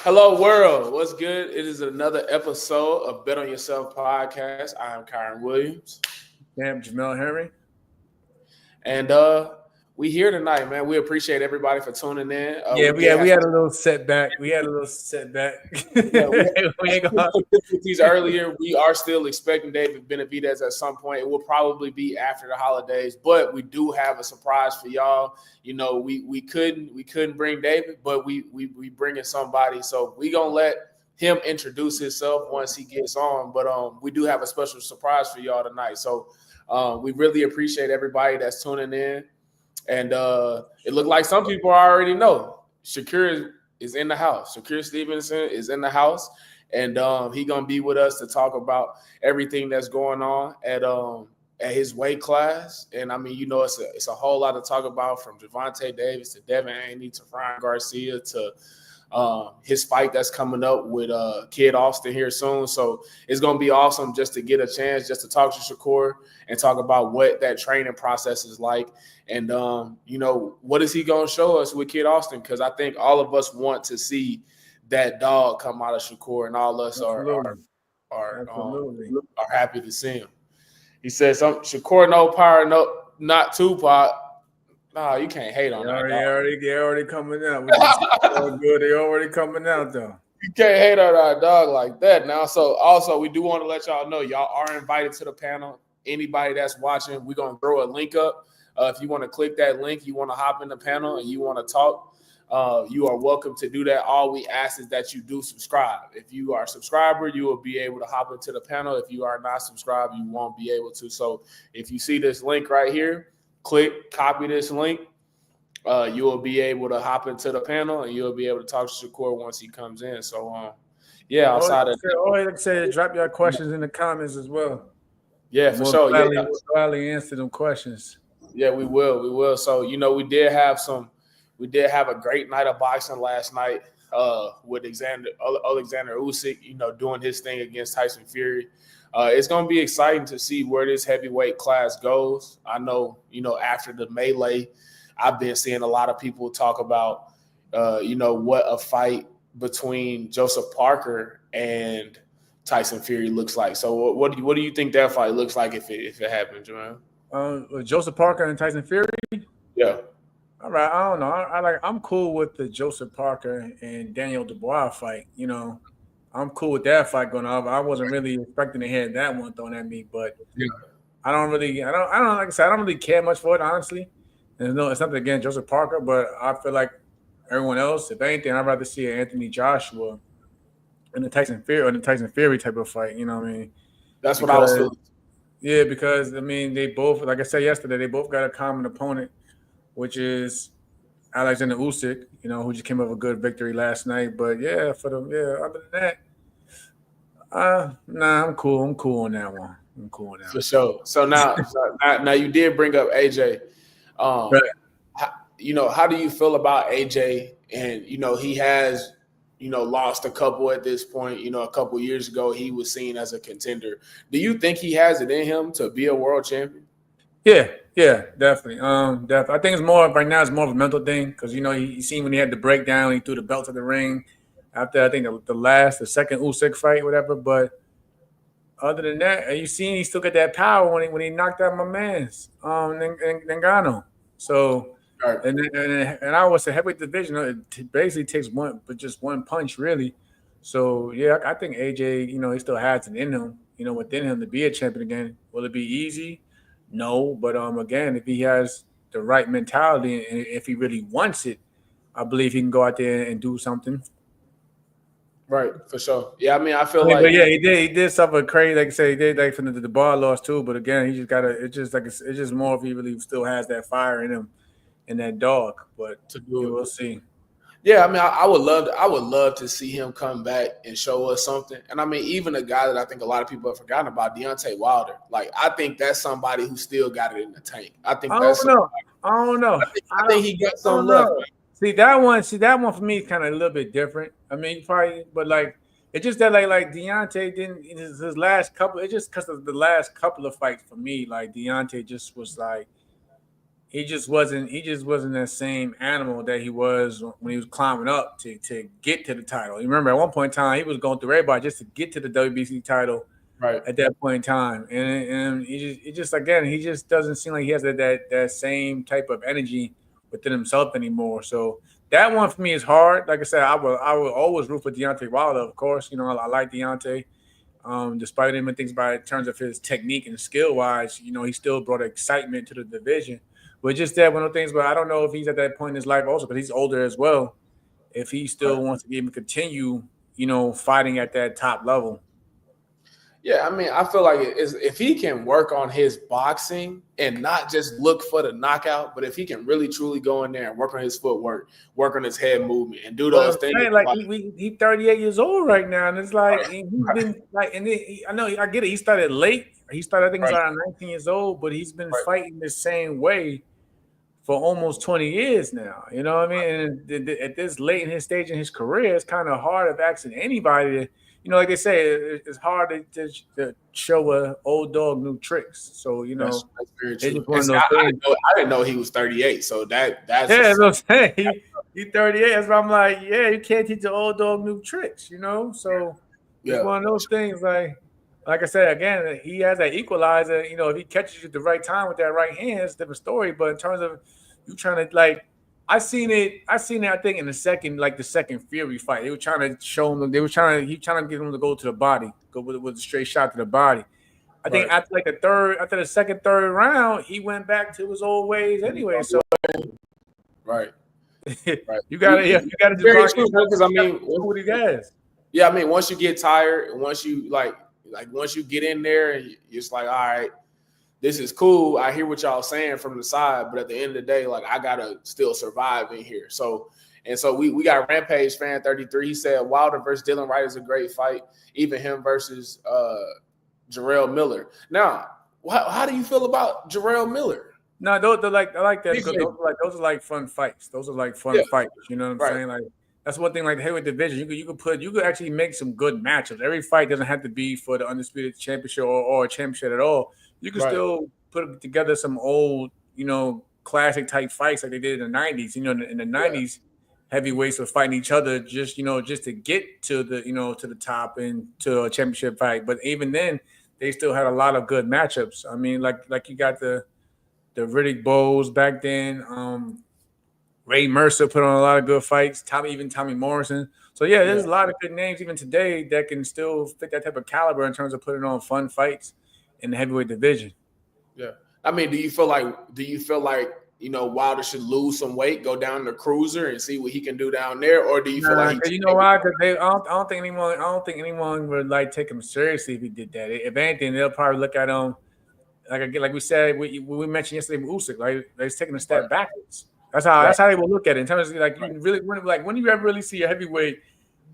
Hello, world. What's good? It is another episode of Bet on Yourself podcast. I am Kyron Williams, Damn, Jamel Henry. and we here tonight, man. We appreciate everybody for tuning in. We had a little setback. Yeah, we had We ain't gonna. difficulties earlier. We are still expecting David Benavidez at some point. It will probably be after the holidays, but we do have a surprise for y'all. You know, we couldn't bring David, but we bringing somebody. So we gonna let him introduce himself once he gets on. But we do have a special surprise for y'all tonight. So we really appreciate everybody that's tuning in. And it looked like some people already know Shakur is in the house. Shakur Stevenson is in the house, and he gonna be with us to talk about everything that's going on at his weight class. And I mean, you know, it's a whole lot to talk about, from Javante Davis to Devin Haney to Ryan Garcia to his fight that's coming up with Kid Austin here soon. So it's going to be awesome just to get a chance just to talk to Shakur and talk about what that training process is like. And, you know, what is he going to show us with Kid Austin? Because I think all of us want to see that dog come out of Shakur, and all of us are happy to see him. He said, Shakur, no power, no, not Tupac. No, you can't hate on that. They already coming out. Good. They already coming out though. You can't hate on our dog like that now. So also, we do want to let y'all know y'all are invited to the panel. Anybody that's watching, we're gonna throw a link up. If you want to click that link, you want to hop in the panel and you want to talk, you are welcome to do that. All we ask is that you do subscribe. If you are a subscriber, you will be able to hop into the panel. If you are not subscribed, you won't be able to. So if you see this link right here, click, copy this link. You will be able to hop into the panel, and you'll be able to talk to Shakur once he comes in. So, yeah, outside of that. Like I said, drop your questions in the comments as well. Yeah, for sure. We'll gladly answer them questions. Yeah, we will. So, you know, we did have a great night of boxing last night with Alexander Usyk, you know, doing his thing against Tyson Fury. It's going to be exciting to see where this heavyweight class goes. I know, you know, after the melee, I've been seeing a lot of people talk about, you know, what a fight between Joseph Parker and Tyson Fury looks like. So what do you think that fight looks like if it happens, Jermaine? Joseph Parker and Tyson Fury? Yeah. All right. I don't know. I'm cool with the Joseph Parker and Daniel Dubois fight. You know, I'm cool with that fight going on. I wasn't really expecting to hear that one thrown at me, but yeah. I don't like I said, I don't really care much for it, honestly. It's nothing against Joseph Parker, but I feel like everyone else, if anything, I'd rather see an Anthony Joshua in the Tyson Fury type of fight. You know what I mean? That's what I was feeling. Yeah, because I mean, they both, like I said yesterday, they both got a common opponent, which is Alexander Usyk, you know, who just came up with a good victory last night. But yeah, other than that, I'm cool. I'm cool on that one. I'm cool on that. For sure. So now you did bring up AJ. Right. You know, how do you feel about AJ? And, you know, he has, you know, lost a couple at this point. You know, a couple years ago, he was seen as a contender. Do you think he has it in him to be a world champion? Yeah, definitely. Definitely. I think it's more of a mental thing because, you know, you seen when he had the breakdown, he threw the belt to the ring after, I think, the second Usyk fight, whatever. But other than that, you seen he still got that power when he knocked out my man's Ngannou. So, right. and I was a heavyweight division. It basically takes just one punch, really. So yeah, I think AJ, you know, he still has it in him, you know, within him to be a champion again. Will it be easy? No, but again, if he has the right mentality and if he really wants it, I believe he can go out there and do something. Right, for sure. Yeah, I mean, I feel but yeah, he did suffer crazy. Like I say, he did like from the bar loss too. But again, he just gotta. It's just more if he really still has that fire in him and that dog. But to do it, we'll see. Yeah, I mean, I would love to see him come back and show us something. And I mean, even a guy that I think a lot of people have forgotten about, Deontay Wilder. Like, I think that's somebody who still got it in the tank. I don't know. I think he got some left. See that one for me is kind of a little bit different. I mean, probably, but like it's just that like Deontay didn't his last couple. It's just because of the last couple of fights for me. Like Deontay just was like he just wasn't that same animal that he was when he was climbing up to get to the title. You remember at one point in time he was going through everybody just to get to the WBC title Right. at that point in time. And he just again he just doesn't seem like he has that same type of energy within himself anymore. So that one for me is hard. Like I said, I will always root for Deontay Wilder, of course. You know, I like Deontay. Despite him and things by in terms of his technique and skill wise, you know, he still brought excitement to the division. But just that one of the things, but I don't know if he's at that point in his life also, because he's older as well. If he still Right. wants to even continue, you know, fighting at that top level. Yeah, I mean, I feel like if he can work on his boxing and not just look for the knockout, but if he can really truly go in there and work on his footwork, work on his head movement, and do But those I'm things, saying, like he 38 years old right now, and it's like right, he's right, been like, and I know I get it. He started late. He started, I think, he's right, around 19 years old, but he's been right, fighting the same way for almost 20 years now. You know what I mean? And at this late in his stage in his career, it's kind of hard of asking anybody to, you know, like they say, it's hard to show a old dog new tricks. So, you know, that's very it's true. just one And of see, those things. I didn't know he was 38, so that's Yeah, a that's what I'm saying. He 38. That's why I'm like, yeah, you can't teach an old dog new tricks, you know? So it's yeah, one of those things like I said, again, he has that equalizer. You know, if he catches you at the right time with that right hand, it's a different story. But in terms of you trying to like, I seen it. I think in the second Fury fight, they were trying to show him. He trying to get him to go to the body, go with a straight shot to the body. I think right, after the second, third round, he went back to his old ways anyway. So right, right. you gotta just Very box true, yourself. because I You gotta mean, do what he has. yeah, I mean, once you get tired, and once you once you get in there, and you're just like, all right, this is cool. I hear what y'all saying from the side, but at the end of the day, like I gotta still survive in here. So we got Rampage fan 33. He said Wilder versus Dylan Wright is a great fight. Even him versus Jarrell Miller. Now, how do you feel about Jarrell Miller? No, those are like I like that because DJ. those are like fun fights. Those are like fun Yeah, fights. You know what I'm right, saying? Like that's one thing. Like the heavyweight division, you could actually make some good matchups. Every fight doesn't have to be for the undisputed championship or a championship at all. You can right, still put together some old, you know, classic type fights like they did in the '90s. You know, in the yeah, '90s, heavyweights were fighting each other just just to get to the to the top and to a championship fight. But even then, they still had a lot of good matchups. I mean, like you got the Riddick Bowes back then. Ray Mercer put on a lot of good fights. Tommy Morrison. So yeah, yeah, there's a lot of good names even today that can still fit that type of caliber in terms of putting on fun fights in the heavyweight division. yeah. I mean, do you feel like Wilder should lose some weight, go down to cruiser, and see what he can do down there, or do you feel like Nah, he? cause you know why? Because I don't think anyone would like take him seriously if he did that. If anything, they'll probably look at him like we said we mentioned yesterday with Usyk, like they're taking a Right, step backwards. right, That's how they will look at it in terms of like you right, really when you ever really see a heavyweight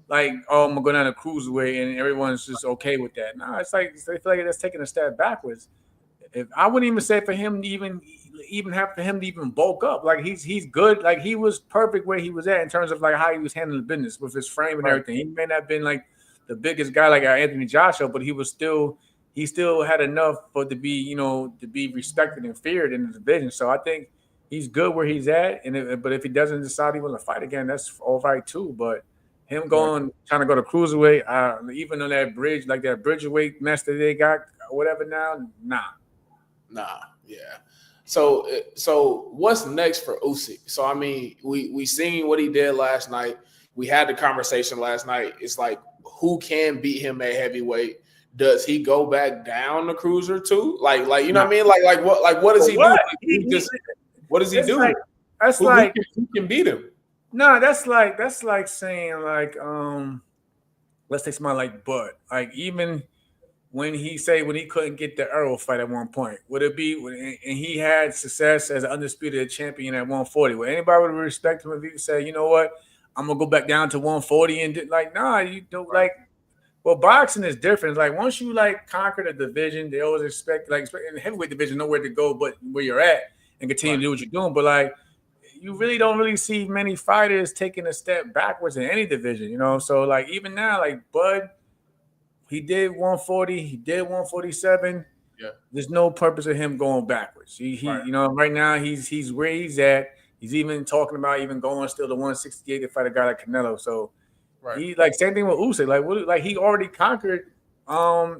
like I'm gonna go down to cruiserweight and everyone's just okay with that. No, it's like they feel like that's taking a step backwards. If I wouldn't even say for him to even have for him to even bulk up, like he's good, like he was perfect where he was at in terms of like how he was handling the business with his frame and right, everything. He may not have been like the biggest guy like Anthony Joshua, but he still had enough for to be to be respected and feared in the division. So I think he's good where he's at. But if he doesn't decide he wants to fight again, that's all right too. But him right. trying to go to cruiserweight, even on that bridge, like that bridgeweight mess that they got, whatever now, nah. Nah, yeah. So what's next for Usyk? So I mean, we seen what he did last night. We had the conversation last night. It's like who can beat him at heavyweight? Does he go back down the cruiser too? Like you know Nah. what I mean? What does For he do? what? What does he It's do? like that's Who like who can beat him? no, that's like saying like let's take somebody like Bud. Like even when he couldn't get the Earl fight at one point, would it be and he had success as an undisputed champion at 140? Would anybody would respect him if he say, you know what, I'm gonna go back down to 140 and like nah, you don't Right, like. Well, boxing is different. Like once you like conquer the division, they always expect in the heavyweight division nowhere to go but where you're at and continue right, to do what you're doing. But like you really don't really see many fighters taking a step backwards in any division, you know. So like even now, like Bud, he did 140, he did 147. Yeah. there's no purpose of him going backwards. Right. You know, right now he's where he's at. He's even talking about even going still to 168 to fight a guy like Canelo. So Right. he like same thing with Usyk. Like he already conquered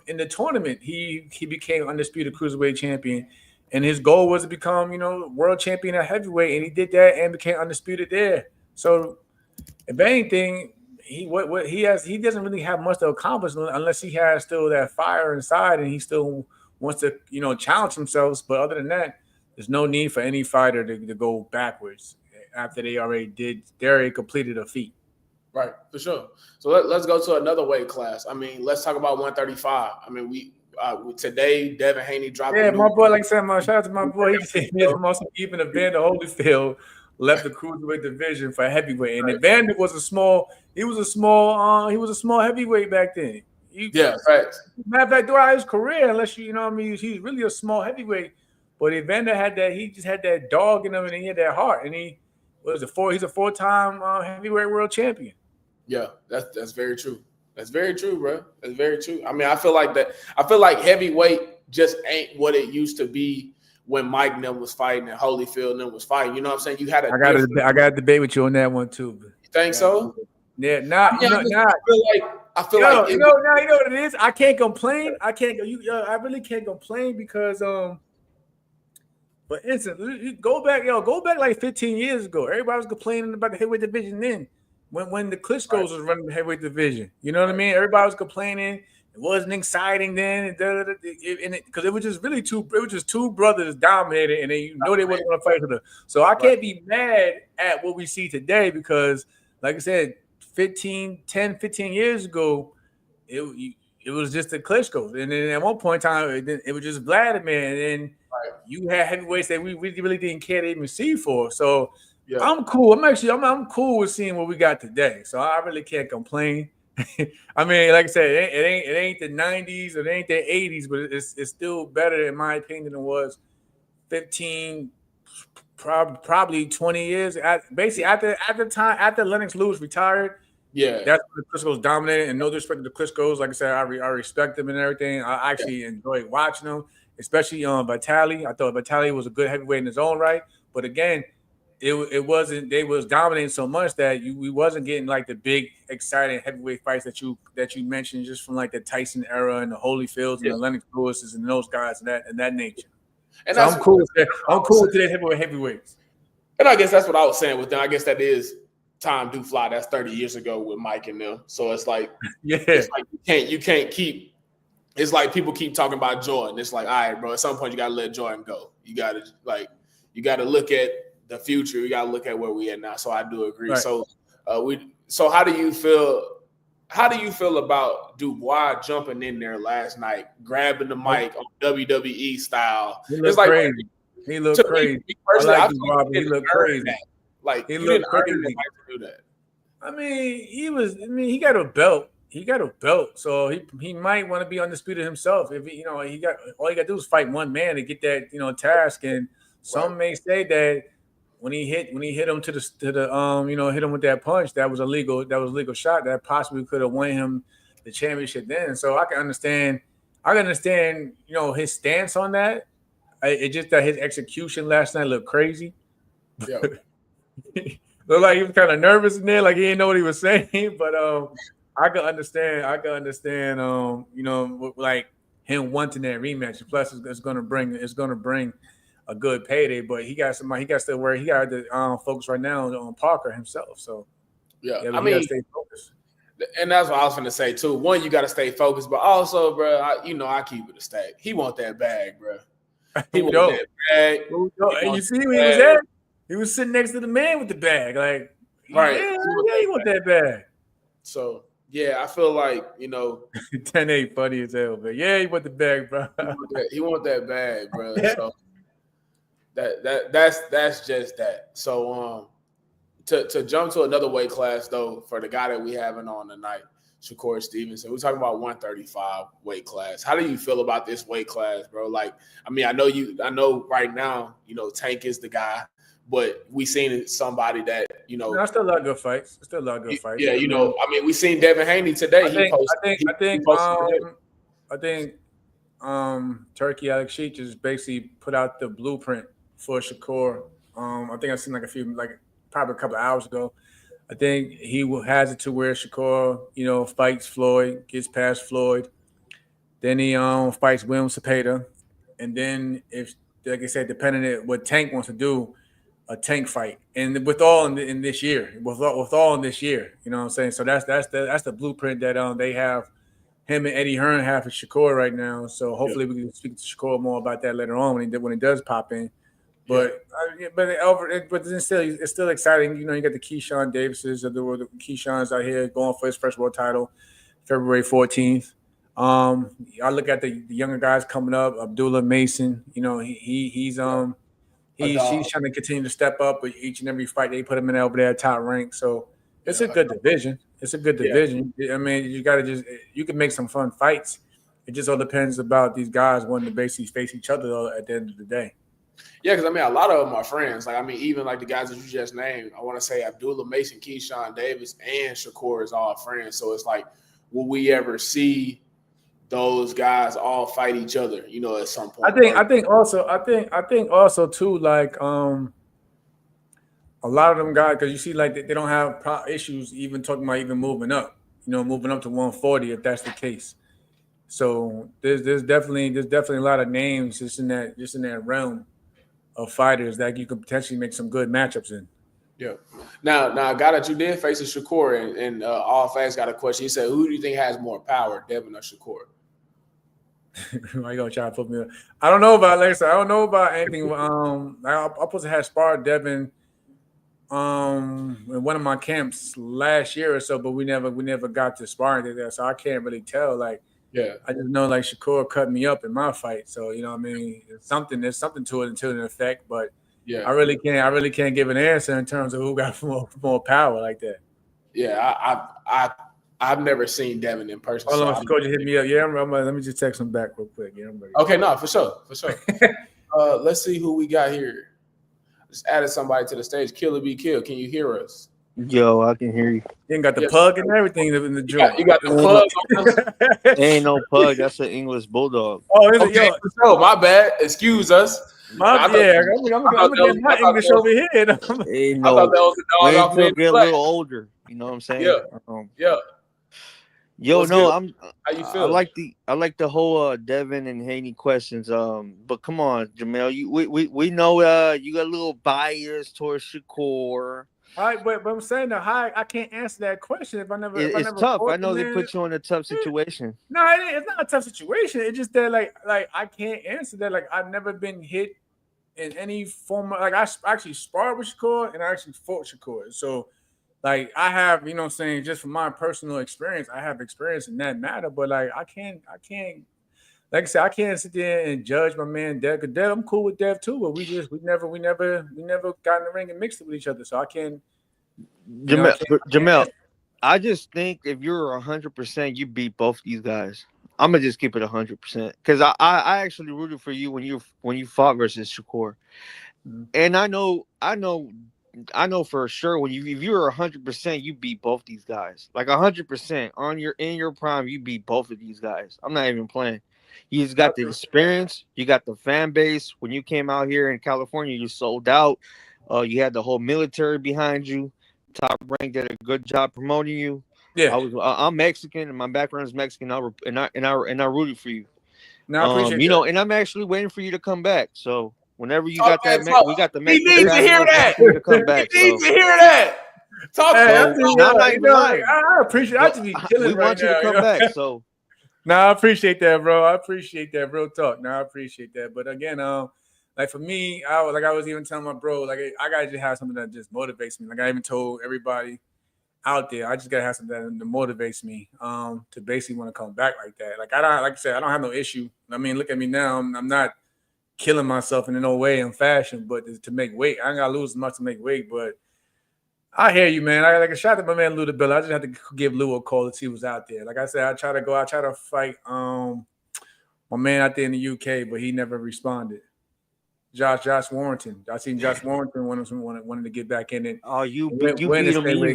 in the tournament. He became undisputed cruiserweight champion, and his goal was to become world champion at heavyweight, and he did that and became undisputed there. So if anything, what he doesn't really have much to accomplish unless he has still that fire inside and he still wants to challenge himself. But other than that, there's no need for any fighter to go backwards after they already completed a feat. Right, for sure. So let's go to another weight class. I mean, let's talk about 135. I mean, we today Devin Haney dropped. Yeah, my boy, like I said, shout out to my boy. He just said even Evander Holyfield left the cruiserweight division for heavyweight, and right. Evander was a small heavyweight back then. Facts. Matter of fact, throughout his career, unless he's really a small heavyweight. But Evander had that. He just had that dog in him, and he had that heart. And he's a 4-time heavyweight world champion. Yeah, that's very true. That's very true, bro. That's very true. I mean, I feel like heavyweight just ain't what it used to be when Mike and them was fighting and Holyfield and them was fighting. You know what I'm saying? You had I got to debate with you on that one too. You think so? Yeah, I feel like you know what it is. I can't complain. I really can't complain because for instance, you go back like 15 years ago. Everybody was complaining about the heavyweight division then. When the Klitschko's was running the heavyweight division, you know what I mean? Everybody was complaining. It wasn't exciting then, because it was just really two brothers dominated, and they wasn't going to fight each other. So I can't be mad at what we see today because, like I said, 10, 15 years ago, it was just the Klitschko's, and then at one point in time, it was just Vladimir, and then you had heavyweights that we really didn't care to even see for. So. Yeah. I'm cool. I'm cool with seeing what we got today. So I really can't complain. I mean, like I said, it ain't the 90s or it ain't the 80s, but it's still better in my opinion than it was 15, probably 20 years. Basically, after Lennox Lewis retired, that's when the Klitschko's dominated. And no disrespect to the Klitschko's, like I said, I respect them and everything. I actually enjoyed watching them, especially Vitali. I thought Vitali was a good heavyweight in his own right, but again. It wasn't. They was dominating so much that we wasn't getting like the big, exciting heavyweight fights that you mentioned just from like the Tyson era and the Holyfields and the Lennox Lewises and those guys and that nature. And so I'm cool with that. I'm cool with today's heavyweights. And I guess that's what I was saying with them. I guess that is time do fly. That's 30 years ago with Mike and them. So it's like it's like you can't keep. It's like people keep talking about Jordan. It's like, all right, bro. At some point you gotta let Jordan go. You gotta look at the future. We gotta look at where we at now. So I do agree. Right. So how do you feel? How do you feel about Dubois jumping in there last night, grabbing the mic on WWE style? It's like crazy. He looked crazy. He looked crazy. Like he looked crazy. To do that. I mean, he got a belt. So he might want to be undisputed himself. If all he got to do is fight one man to get that task. And some may say that. When he hit him to the hit him with that punch, that was a legal shot that possibly could have won him the championship then. So I can understand his stance on that. It's just that his execution last night looked crazy. Yeah. Looked like he was kind of nervous in there, like he didn't know what he was saying. But I can understand like him wanting that rematch. Plus, it's gonna bring a good payday, but he got to focus right now on Parker himself. So I mean, stay focused. And that's what I was going to say too. One, you got to stay focused, but also, bro, I keep it a stack. He want that bag, bro. He want that bag. And you see where he was at? He was sitting next to the man with the bag, like right. He want that bag. So I feel like 10-8 funny as hell, but he want the bag, bro. He want that bag, bro. So. That's just that. So to jump to another weight class though, for the guy that we having on tonight, Shakur Stevenson. We're talking about 135 weight class. How do you feel about this weight class, bro? Like, I mean, I know right now, Tank is the guy, but we seen somebody that That's still a lot of good fights. Yeah, I mean, we seen Devin Haney today. I think Turkey Alex Sheik just basically put out the blueprint for Shakur. I think I seen probably a couple of hours ago. I think has it to where Shakur, fights Floyd, gets past Floyd, then he fights William Cepeda, and then if, like I said, depending on what Tank wants to do, a Tank fight, and with all in this year, with all in this year, you know what I'm saying. So that's the blueprint that they have. Him and Eddie Hearn have for Shakur right now. So Yeah. hopefully we can speak to Shakur more about that later on when he does pop in. Yeah. But it's still exciting. You got the Keyshawn Davises of the world, the Keyshawn's out here going for his first world title, February 14th. I look at the younger guys coming up, Abdullah Mason. He's trying to continue to step up with each and every fight they put him in over there top rank. So it's a good division. It's a good division. I mean, you can make some fun fights. It just all depends about these guys wanting to basically face each other at the end of the day. Yeah, because a lot of them are friends. Even like the guys that you just named, I want to say Abdullah Mason, Keyshawn Davis, and Shakur is all friends. So it's like, will we ever see those guys all fight each other? At some point. I think also too, like a lot of them guys, because you see, like they don't have issues even talking about even moving up. Moving up to 140 if that's the case. So there's definitely a lot of names just in that realm of fighters that you could potentially make some good matchups in. Yeah. Now, a guy that you did face is Shakur, and All Facts got a question. He said, "Who do you think has more power, Devin or Shakur?" Why you gonna try to put me up? I don't know about I don't know about anything. I'm supposed to have sparred Devin in one of my camps last year or so, but we never got to sparring together, so I can't really tell. Like, yeah, I just know like Shakur cut me up in my fight, so you know what I mean. There's something to it until an effect, but yeah, I really can't give an answer in terms of who got more power like that. Yeah, I've never seen Devin in person. Hold on, Shakur just hit me up. Yeah, let me just text him back real quick. Yeah, I'm ready. Okay, no, for sure. Let's see who we got here. Just added somebody to the stage. Killer Be Kill. Can you hear us? Yo, I can hear you. You got the plug and everything in the joint. You got the plug. Ain't no plug. That's an English bulldog. Oh, is it? Okay, Yo, my bad. Excuse us. I'm gonna get my English over here. Ain't I thought that was the dog off we me. get a little older. You know what I'm saying? Yeah. Yo, What's no, good? How you feel? I like the whole Devin and Haney questions. But come on, Jamel, we know you got a little bias towards Shakur. All right, but I'm saying I can't answer that question if I never. It's tough. I know they put you in a tough situation. No, it's not a tough situation. It's just that like I can't answer that. Like I've never been hit in any form of, like I actually sparred with Shakur and I actually fought Shakur. So like I have, you know what I'm saying, just from my personal experience, I have experience in that matter. But like I can't like I said, I can't sit there and judge my man Dev. Cause Dev, I'm cool with Dev too, but we never got in the ring and mixed it with each other. So I can't. Jamel, I just think if you're 100%, you beat both these guys. I'm gonna just keep it 100% because I actually rooted for you when you fought versus Shakur, and I know for sure if you're 100%, you beat both these guys. Like 100% in your prime, you beat both of these guys. I'm not even playing. You just got the experience. You got the fan base. When you came out here in California, you sold out. You had the whole military behind you. Top Rank did a good job promoting you. Yeah, I'm Mexican and my background is Mexican. And I rooted for you. No, I appreciate that. And I'm actually waiting for you to come back. So whenever you got that, we got the Mexican. He needs to hear that. To come back, he needs to hear that. Talk to him. I'm not even lying. I appreciate. I just be killing. We want you to come back. So. No, I appreciate that, bro. I appreciate that. Real talk. No, I appreciate that. But again, like for me, I was even telling my bro, like I gotta just have something that just motivates me. Like I even told everybody out there, I just gotta have something that motivates me to basically want to come back like that. Like I said, I don't have no issue. I mean, look at me now. I'm not killing myself in no way in fashion, but to make weight, I ain't gotta lose as much to make weight. But I hear you, man. I like a shout out to my man Lou the Bill. I just had to give Lou a call to see what's out there. Like I said, I try to fight my man out there in the UK, but he never responded. Josh Warrington. I seen Josh Warrington wanted to get back in it. Oh, you beat him easy.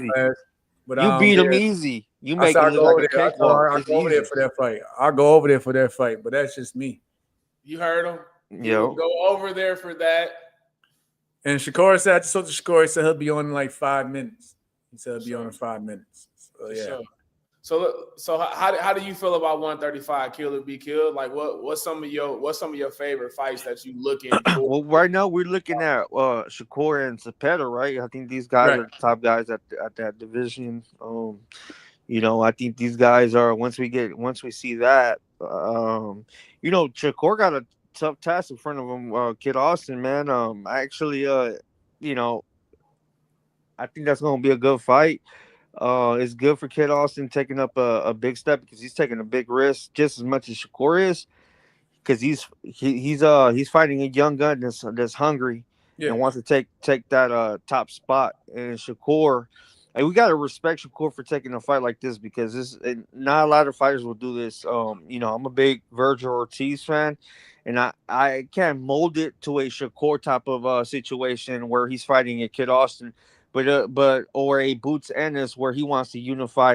But You beat him easy. You I make said it I look go like over a there. cakewalk. I It's go over there easy. for that fight. I'll go over there for that fight. But that's just me. You heard him. He Yo. will go over there for that. And Shakur said, I just told Shakur, he said he'll be on in like 5 minutes. He said he'll be on in 5 minutes. So yeah. Sure. So how do you feel about 135 Kill or Be Killed? Like what's some of your favorite fights that you looking for? Well, right now we're looking at Shakur and Cepeda, right? I think these guys are the top guys at that division. I think these guys are once we see that, Shakur got a tough task in front of him, Kid Austin, man. I think that's gonna be a good fight. It's good for Kid Austin taking up a big step because he's taking a big risk just as much as Shakur is, because he's fighting a young gun that's hungry and wants to take that top spot. And Shakur, and we gotta respect Shakur for taking a fight like this because not a lot of fighters will do this. I'm a big Virgil Ortiz fan, and I can't mold it to a Shakur type of situation where he's fighting a Kid Austin, but or a Boots Ennis where he wants to unify.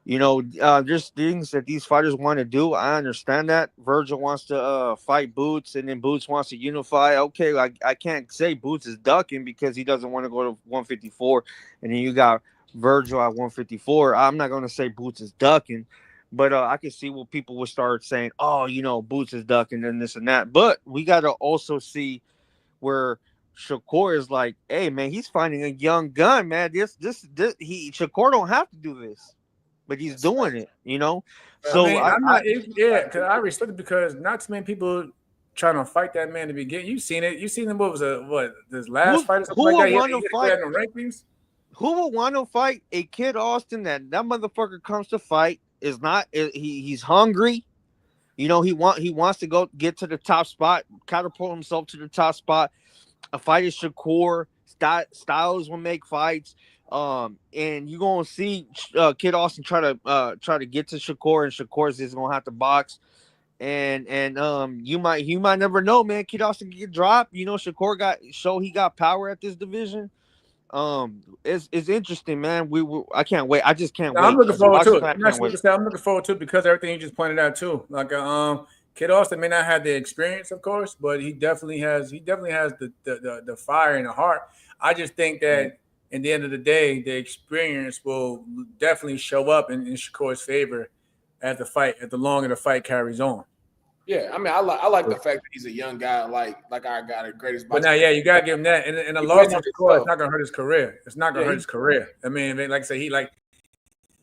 There's things that these fighters want to do. I understand that. Virgil wants to fight Boots, and then Boots wants to unify. Okay, I can't say Boots is ducking because he doesn't want to go to 154, and then you got Virgil at 154. I'm not going to say Boots is ducking, but I can see what people would start saying. Oh, Boots is ducking and this and that. But we got to also see where Shakur is like, hey man, he's finding a young gun, man. Shakur don't have to do this, but he's doing it, So I'm not, because I respect it because not too many people trying to fight that man to begin. You've seen it. You've seen him. This last fight or something like that? Want to fight? No rankings. Who would want to fight a Kid Austin that motherfucker comes to fight is not? He's hungry. He wants to go get to the top spot, catapult himself to the top spot. A fight is Shakur. Styles will make fights. And you're gonna see Kid Austin try to get to Shakur, and Shakur's is gonna have to box. And you might never know, man. Kid Austin can get dropped. Shakur he got power at this division. It's interesting, man. I can't wait. I just can't wait. I'm looking forward to it. I'm looking forward to it because everything you just pointed out too. Like Kid Austin may not have the experience, of course, but he definitely has the fire and the heart. I just think that in the end of the day, the experience will definitely show up in Shakur's favor as the longer the fight carries on. Yeah, I mean, I like the fact that he's a young guy, like our guy, the greatest. But now, you gotta give him that, and a loss to Shakur, it's not gonna hurt his career. It's not gonna hurt his career. I mean, like I say,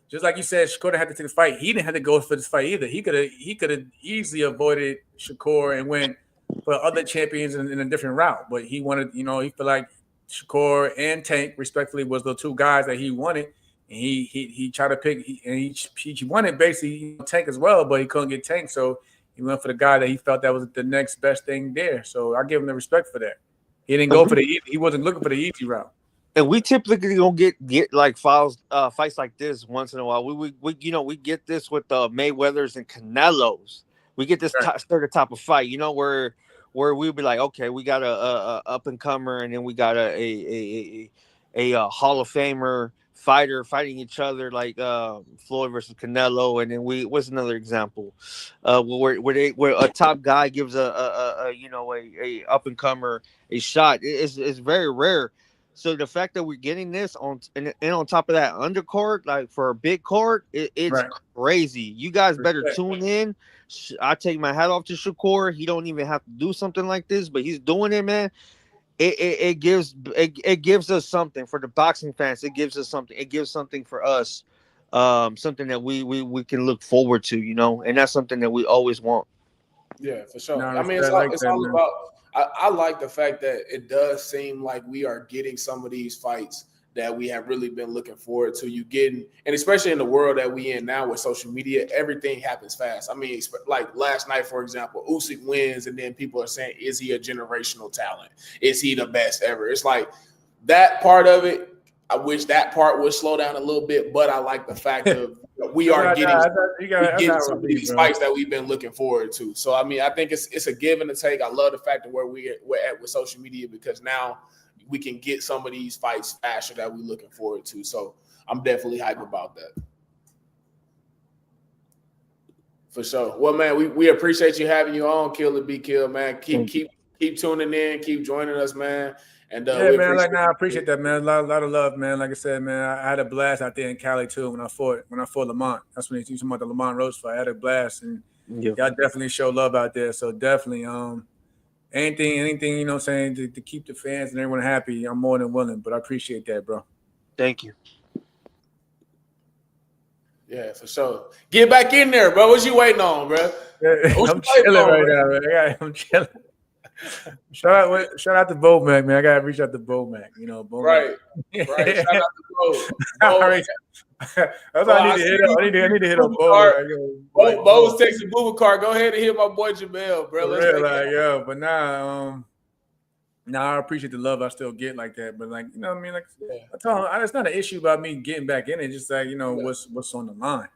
just like you said, Shakur had to take the fight. He didn't have to go for this fight either. He could have easily avoided Shakur and went for other champions in a different route. But he wanted, he felt like Shakur and Tank, respectfully, was the two guys that he wanted. And he tried to pick, and he wanted basically Tank as well, but he couldn't get Tank, so he went for the guy that he felt that was the next best thing there. So I give him the respect for that. He didn't go for he wasn't looking for the easy route. And we typically don't get like fights like this once in a while. We get this with the Mayweathers and Canelos. We get this certain type of fight, where we'll be like, okay, we got a up and comer, and then we got a Hall of Famer fighter fighting each other, like Floyd versus Canelo. And then what's another example where a top guy gives a up and comer a shot. It's very rare. So the fact that we're getting this on top of that undercard, like for a big card, it's crazy. You guys better tune in. I take my hat off to Shakur. He don't even have to do something like this, but he's doing it, man. It gives us something for the boxing fans. It gives us something. It gives something for us, something that we can look forward to, and that's something that we always want. Yeah, for sure. I mean, it's all about. I like the fact that it does seem like we are getting some of these fights that we have really been looking forward to. And especially in the world that we in now with social media, everything happens fast. I mean, like last night, for example, Usyk wins, and then people are saying, is he a generational talent? Is he the best ever? It's like that part of it. I wish that part would slow down a little bit, but I like the fact of we are getting some of these fights that we've been looking forward to. So, I mean, I think it's a give and a take. I love the fact that where we're at with social media, because now we can get some of these fights faster that we're looking forward to. So, I'm definitely hype about that. For sure. Well, man, we appreciate you having you on, Kill or Be Killed, man. Keep tuning in, keep joining us, man. And yeah, man, I appreciate that, man. A lot of love, man. Like I said, man, I had a blast out there in Cali too when I fought Lamont. That's when you talking about the Lamont Rose fight. I had a blast, and y'all definitely show love out there. So definitely, anything, you know what I'm saying, to keep the fans and everyone happy, I'm more than willing. But I appreciate that, bro. Thank you. Yeah, for sure. Get back in there, bro. What you waiting on, bro? I'm chilling right now, man. I'm chilling. Shout out to Bomac, man. I gotta reach out to Bomac. You know, Bomac. Right. Shout out to Bo. That's all I need to hit up. I need to hit up Bo's texting Bubakar. Go ahead and hit my boy Jamel, bro. Let's real, but now, I appreciate the love I still get like that. But like, you know what I mean? Like, I told him, it's not an issue about me getting back in it. Just like, you know, what's on the line.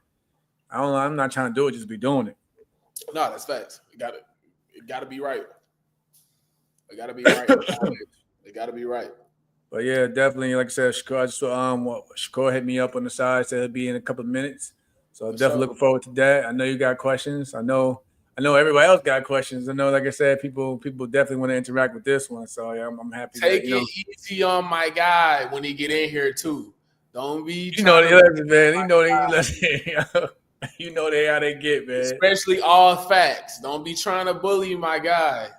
I'm not trying to do it. Just be doing it. No, that's facts. It got to be right. It got to be right. It got to be right. But yeah, definitely. Like I said, Shakur hit me up on the side. Said it'll be in a couple of minutes. So definitely looking forward to that. I know you got questions. I know everybody else got questions. I know, like I said, people definitely want to interact with this one. So yeah, I'm happy. Take it easy on my guy when he get in here too. Don't be. You know they man. You know they. You know they how they get, man. Especially all facts. Don't be trying to bully my guy.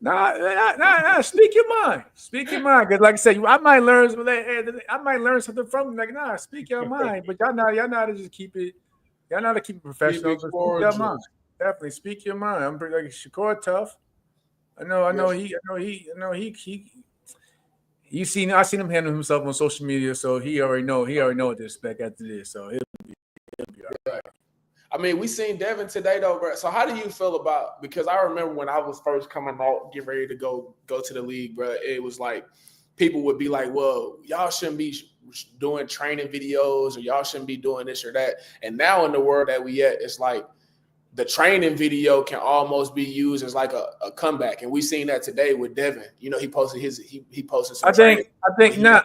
Nah. Speak your mind. Speak your mind. Because like I said, I might learn something from him. Like, nah, speak your mind. But y'all know how to just keep it. Y'all know how to keep it professional. Speak your mind. Definitely speak your mind. I'm pretty like Shakur tough. I know he. I seen him handle himself on social media, so he already know what to expect after this. So he'll be all right. I mean, we seen Devin today though, bro. So how do you feel about, because I remember when I was first coming out, getting ready to go to the league, bro, it was like people would be like, well, y'all shouldn't be doing training videos, or y'all shouldn't be doing this or that. And now in the world that we at, it's like the training video can almost be used as like a comeback. And we seen that today with Devin. You know, he posted some training. I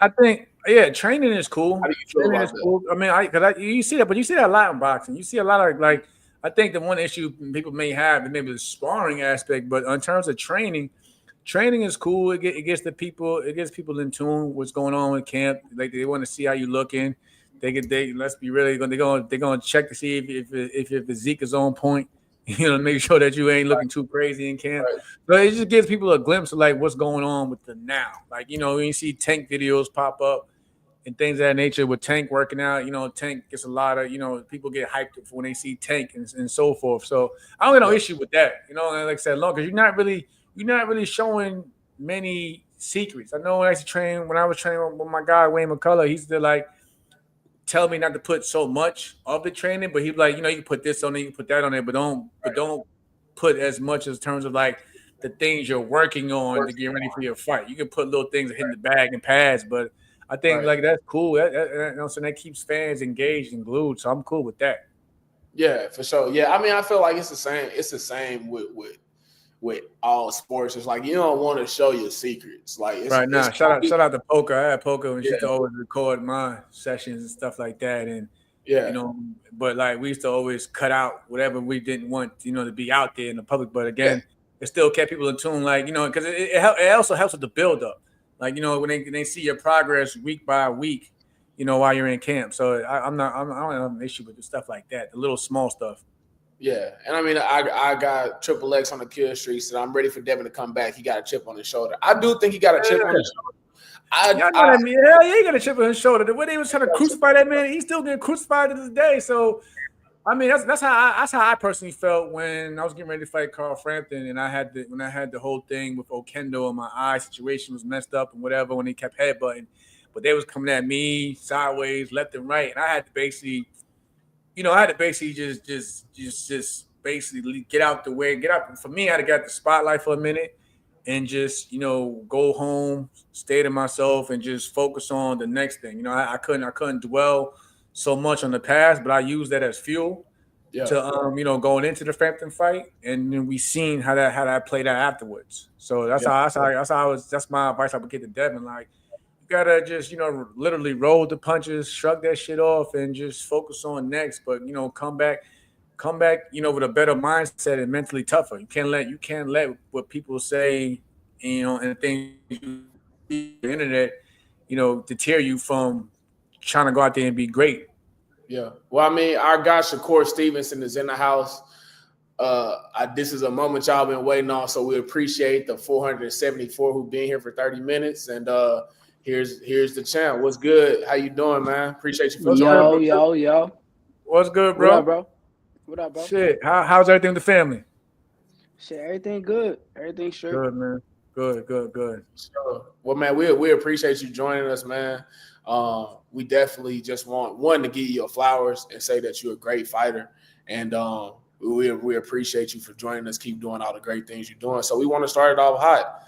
think training is cool. How do you feel about that? Cool. I mean, you see that, but you see that a lot in boxing. You see a lot of, like, I think the one issue people may have is maybe the sparring aspect, but in terms of training is cool. It gets people in tune with what's going on in camp. Like, they want to see how you looking. Let's be really, they're going to check to see if your physique is on point. You know, make sure that you ain't looking too crazy in camp. Right. So it just gives people a glimpse of like what's going on with the now. Like, you know, when you see Tank videos pop up and things of that nature with Tank working out, you know, Tank gets a lot of, you know, people get hyped when they see Tank and so forth. So I don't have no issue with that. You know, like I said, long because you're not really showing many secrets. I know when I was training with my guy Wayne McCullough, he's still like, tell me not to put so much of the training, but he's like, you know, you can put this on there, you can put that on there, but don't put as much as terms of like the things you're working on to get ready for your fight. You can put little things that hit in the bag and pads, but I think like that's cool. That keeps fans engaged and glued. So I'm cool with that. Yeah, for sure. Yeah, I mean, I feel like it's the same. It's the same with all sports. It's like you don't want to show your secrets. Like right now, shout out to Poker. I had Poker when she used to always record my sessions and stuff like that. And you know, but like we used to always cut out whatever we didn't want, you know, to be out there in the public. But again, it still kept people in tune. Like, you know, because it also helps with the build up. Like, you know, when they see your progress week by week, you know, while you're in camp. So I don't have an issue with the stuff like that, the little small stuff. Yeah, and I mean, I got Triple X on the kill streak, so I'm ready for Devin to come back. He got a chip on his shoulder. I do think he got a chip on his shoulder. Hell yeah, he got a chip on his shoulder. The way they was trying to crucify that man, he's still getting crucified to this day. So, I mean, that's how I personally felt when I was getting ready to fight Carl Frampton, and when I had the whole thing with Okendo and my eye situation was messed up and whatever when he kept headbutting, but they was coming at me sideways, left and right, and I had to basically just basically get out the way, For me, I had to get out the spotlight for a minute and just, you know, go home, stay to myself and just focus on the next thing. You know, I couldn't dwell so much on the past, but I used that as fuel to, you know, going into the Frampton fight. And then we seen how that played out afterwards. So that's my advice I would give to Devin. Like, gotta just literally roll the punches, shrug that shit off, and just focus on next. But come back, with a better mindset and mentally tougher. You can't let what people say, and things you see on the internet, deter you from trying to go out there and be great. Yeah. Well, I mean, our guy Shakur Stevenson is in the house. This is a moment y'all been waiting on, so we appreciate the 474 who've been here for 30 minutes. And here's the champ. What's good? How you doing, man? Appreciate you for joining. Yo. What's good, What bro? up, bro? What up, bro? Shit. How's everything with the family? Shit, everything good. Everything straight. Good, man. Good. Sure. Well, man, we appreciate you joining us, man. We definitely just want one to give you your flowers and say that you're a great fighter, and we appreciate you for joining us. Keep doing all the great things you're doing. So we want to start it off hot.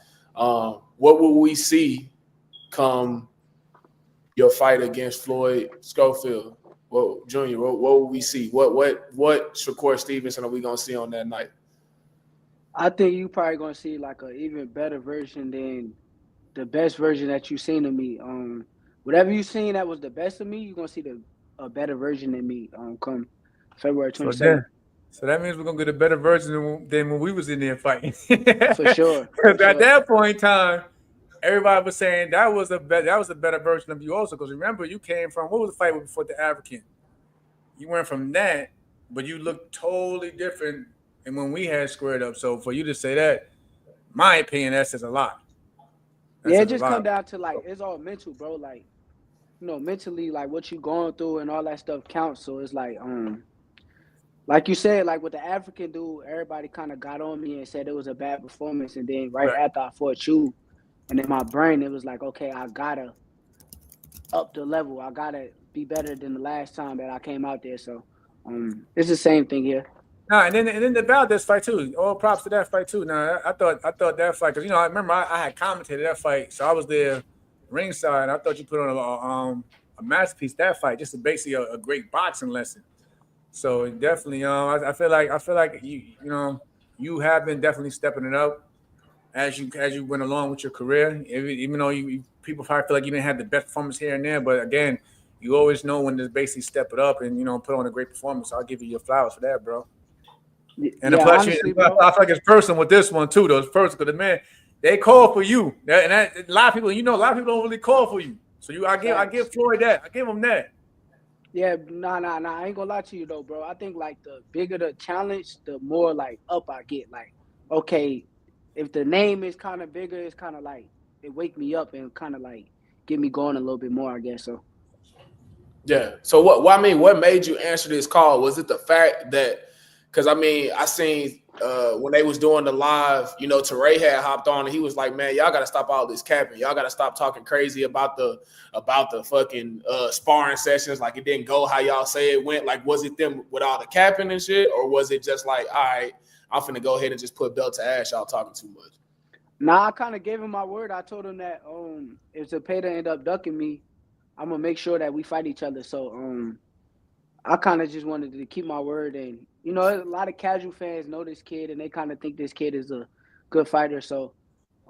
What will we see come your fight against Floyd Schofield? Well, Junior, what will we see? What Shakur Stevenson are we gonna see on that night? I think you probably gonna see like an even better version than the best version that you seen of me. Whatever you seen that was the best of me, you're gonna see a better version than me. Come February 27th. So that means we're gonna get a better version than when we was in there fighting. For sure. Because at that point in time, everybody was saying that was a better version of you also. Because remember, you came from, what was the fight before the African? You went from that, but you looked totally different than when we had squared up. So for you to say that, my opinion, that says a lot. It just come down to like it's all mental, bro. Like, mentally, like what you going through and all that stuff counts. So it's like you said, like with the African dude, everybody kind of got on me and said it was a bad performance. And then right after I fought you, and in my brain, it was like, okay, I gotta up the level. I gotta be better than the last time that I came out there. So it's the same thing here. Nah, and then about this fight too. All props to that fight too. Now I thought that fight, because I remember I had commentated that fight, so I was there ringside. And I thought you put on a masterpiece that fight, just basically a great boxing lesson. So definitely, I feel like you have been definitely stepping it up as you went along with your career. Even though people probably feel like you didn't have the best performance here and there, but again, you always know when to basically step it up and put on a great performance. So I'll give you your flowers for that, bro. And yeah, plus, honestly, I feel like it's personal with this one too. Though it's personal because the man, they call for you, and a lot of people, a lot of people don't really call for you. So I give Floyd that. I give him that. Yeah, nah. I ain't gonna lie to you though, bro. I think like the bigger the challenge, the more like up I get. Like, okay, if the name is kind of bigger, it's kind of like it wake me up and kind of like get me going a little bit more, I guess. So. Yeah. So what made you answer this call? Was it the fact that? Because I seen when they was doing the live, Teray had hopped on and he was like, "Man, y'all got to stop all this capping. Y'all got to stop talking crazy about the fucking sparring sessions. Like it didn't go how y'all say it went. Like, was it them with all the capping and shit, or was it just like, all right, I'm finna go ahead and just put belt to ass. Y'all talking too much." Nah, I kind of gave him my word. I told him that if Zepeda end up ducking me, I'm gonna make sure that we fight each other. So I kind of just wanted to keep my word, and a lot of casual fans know this kid, and they kind of think this kid is a good fighter. So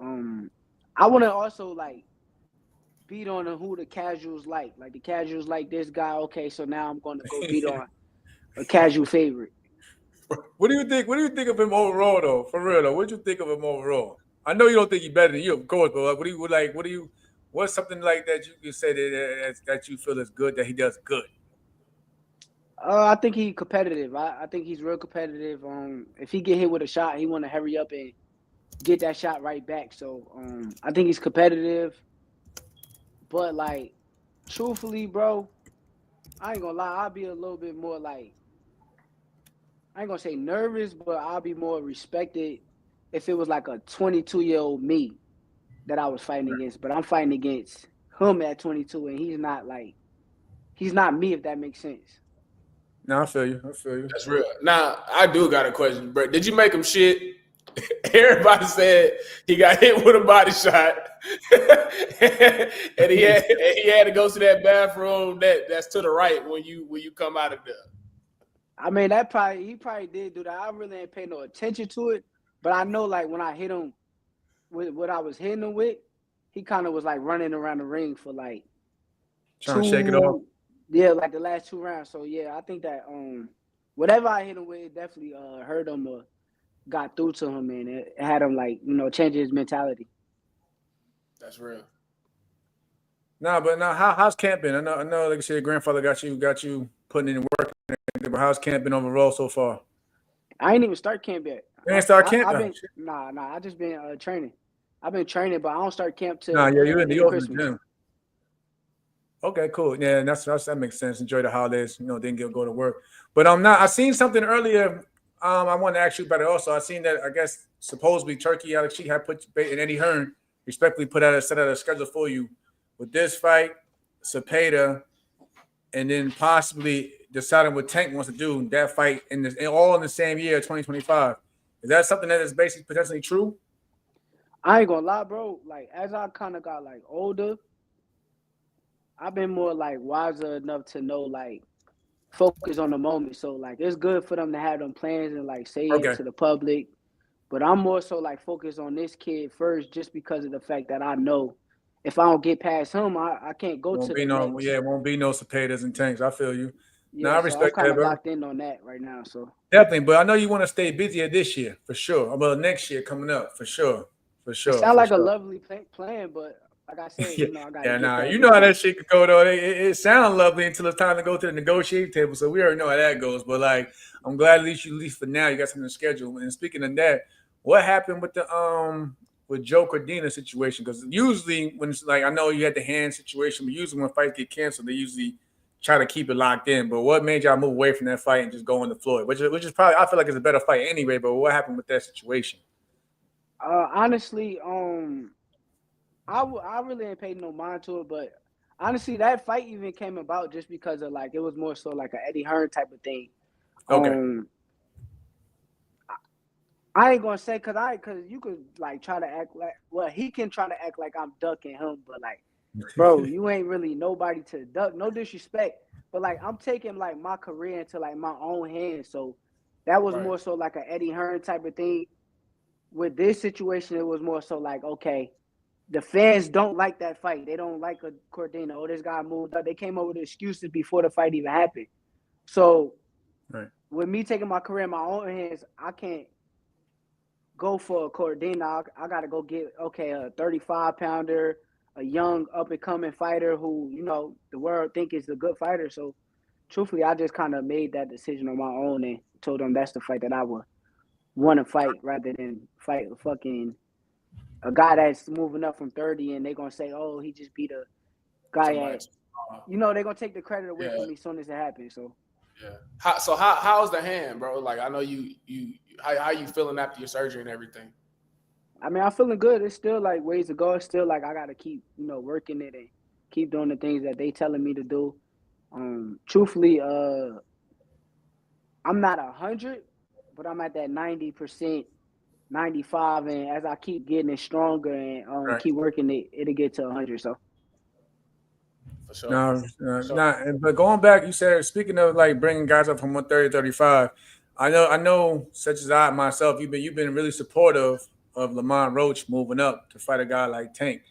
I want to also like beat on who the casuals like. Like the casuals like this guy. Okay, so now I'm going to go beat on a casual favorite. What do you think? What do you think of him overall, though? For real, though, what do you think of him overall? I know you don't think he's better than you, of course, but like, what's something like that you can say that you feel is good that he does good? I think he's competitive. I think he's real competitive. If he get hit with a shot, he want to hurry up and get that shot right back. So I think he's competitive. But like, truthfully, bro, I ain't gonna lie. I'll be a little bit more like, I ain't gonna say nervous, but I'll be more respected if it was like a 22-year-old me that I was fighting against. But I'm fighting against him at 22, and he's not me, if that makes sense. No, I feel you. That's real. Now, I do got a question, bro. Did you make him shit? Everybody said he got hit with a body shot, and he had to go to that bathroom that's to the right when you come out of there. I mean, he probably did do that. I really ain't pay no attention to it, but I know like when I hit him with what I was hitting him with, he kind of was like running around the ring for like Trying to shake it off. like the last 2 rounds. So yeah, I think that whatever I hit him with, it definitely hurt him or got through to him, and it had him like changing his mentality. That's real. But how's camp been? I know. Like I said, your grandfather got you putting in work. But how's camp been overall so far? I ain't even start camp yet. You ain't start camp? Nah. I just been training. I've been training, but I don't start camp till you're in the Christmas. gym. Okay, cool. Yeah, that makes sense. Enjoy the holidays. Didn't go to work. But I seen something earlier. I wanted to ask you about it also. I seen that I guess supposedly Turkey Alex Sheik had put and Eddie Hearn respectfully set out a schedule for you with this fight, Cepeda, and then possibly deciding what Tank wants to do that fight all in the same year, 2025. Is that something that is basically potentially true? I ain't gonna lie, bro. Like as I kind of got like older, I've been more like wiser enough to know like focus on the moment. So like it's good for them to have them plans and like say it to the public. But I'm more so like focused on this kid first, just because of the fact that I know if I don't get past him, I can't go to the next. Yeah, it won't be no Cepedas and Tanks. I feel you. Yeah, I respect I'm kind that, of bro. locked in on that right now. So definitely, but I know you want to stay busier this year for sure. Well, next year coming up for sure. It sounds like a lovely plan, but like I said, I got you know how that shit could go though. It sounds lovely until it's time to go to the negotiating table. So we already know how that goes. But like, I'm glad at least for now you got something to schedule. And speaking of that, what happened with the with Joe Cordina situation? Because usually when it's like, I know you had the hand situation, but usually when fights get canceled, they usually try to keep it locked in. But what made y'all move away from that fight and just go into Floyd? Which is probably, I feel like it's a better fight anyway. But what happened with that situation? Honestly, I really ain't paid no mind to it, but honestly, that fight even came about just because of like it was more so like an Eddie Hearn type of thing. Okay. I ain't gonna say because you could like try to act like he can try to act like I'm ducking him, but like, bro, you ain't really nobody to duck. No disrespect, but like I'm taking like my career into like my own hands. So that was more so like an Eddie Hearn type of thing. With this situation, it was more so like, okay, the fans don't like that fight. They don't like a Cordina. Oh, this guy moved up. They came up with excuses before the fight even happened. So with me taking my career in my own hands, I can't go for a Cordina. I got to go get, a 35-pounder, a young up-and-coming fighter who, the world think is a good fighter. So truthfully, I just kind of made that decision on my own and told them that's the fight that I would want to fight rather than fight a guy that's moving up from 30 and they're going to say, oh, he just beat a guy they're going to take the credit away from me as soon as it happens. So, how's the hand, bro? Like, I know how you feeling after your surgery and everything? I mean, I'm feeling good. It's still like ways to go. It's still like I got to keep, working it and keep doing the things that they telling me to do. Truthfully, I'm not 100, but I'm at that 90%. 95, and as I keep getting it stronger and keep working it, it'll get to 100. So, for sure. But going back, you said speaking of like bringing guys up from 130 to 35, I know, such as I myself, you've been really supportive of Lamont Roach moving up to fight a guy like Tank.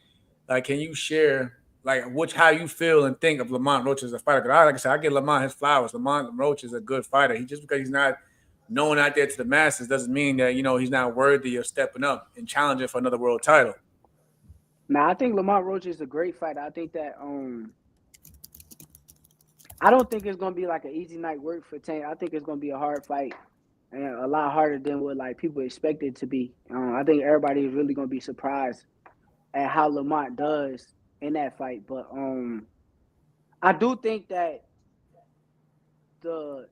Like, can you share like how you feel and think of Lamont Roach as a fighter? Because like I said, I give Lamont his flowers. Lamont Roach is a good fighter. Just because he's not known out there to the masses doesn't mean that he's not worthy of stepping up and challenging for another world title. Now, I think Lamont Roach is a great fighter. I think that I don't think it's gonna be like an easy night work for Tank. I think it's gonna be a hard fight and a lot harder than what like people expect it to be. I think everybody is really gonna be surprised at how Lamont does in that fight. But I do think that the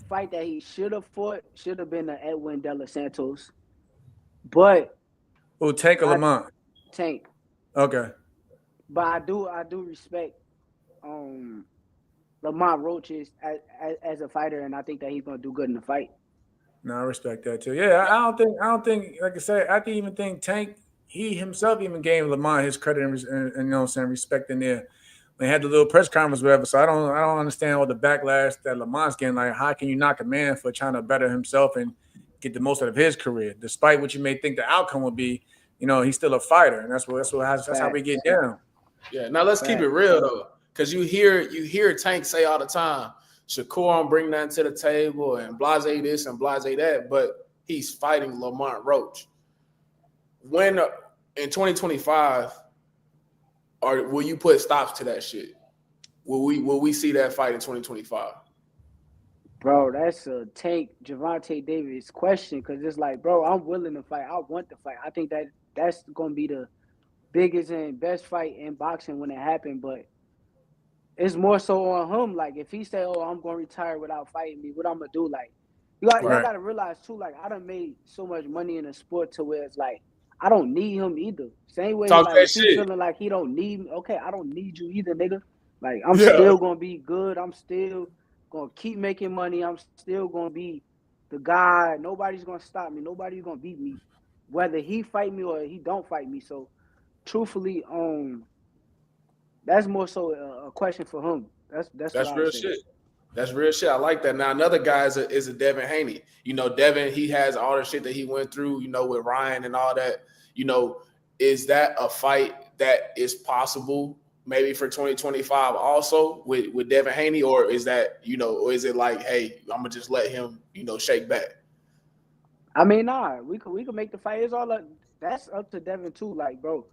fight that he should have fought should have been the Edwin De Los Santos, but Tank or Lamont? Tank. Okay. But I do respect Lamont Roach as a fighter, and I think that he's gonna do good in the fight. No, I respect that too. Yeah, I don't think like I said, I even think Tank, he himself even gave Lamont his credit and respect in there. They had the little press conference, whatever. So I don't understand all the backlash that Lamont's getting. Like, how can you knock a man for trying to better himself and get the most out of his career, despite what you may think the outcome would be? he's still a fighter, and that's how we get down. Yeah. Now let's keep it real though, because you hear Tank say all the time, Shakur don't bring nothing to the table and blase this and blase that, but he's fighting Lamont Roach. When in 2025, will you put stops to that shit? Will we see that fight in 2025? Bro, that's a Gervonta Davis question, because it's like, bro, I'm willing to fight. I want to fight. I think that's going to be the biggest and best fight in boxing when it happened, but it's more so on him. Like, if he say, oh, I'm going to retire without fighting me, what I'm going to do? Like, y'all got to realize, too, like, I done made so much money in the sport to where it's like, I don't need him either. Same way, like, if he feeling like he don't need me, okay, I don't need you either, nigga. Like, I'm still going to be good. I'm still going to keep making money. I'm still going to be the guy. Nobody's going to stop me. Nobody's going to beat me, whether he fight me or he don't fight me. So, truthfully, that's more so a question for him. That's real shit. That's real shit. I like that. Now, another guy is a Devin Haney. Devin, he has all the shit that he went through, with Ryan and all that. Is that a fight that is possible maybe for 2025 also with Devin Haney, or is that, or is it like, hey, I'm gonna just let him, shake back? I mean, nah, we could make the fight. It's all that's up to Devin too. Like, bro,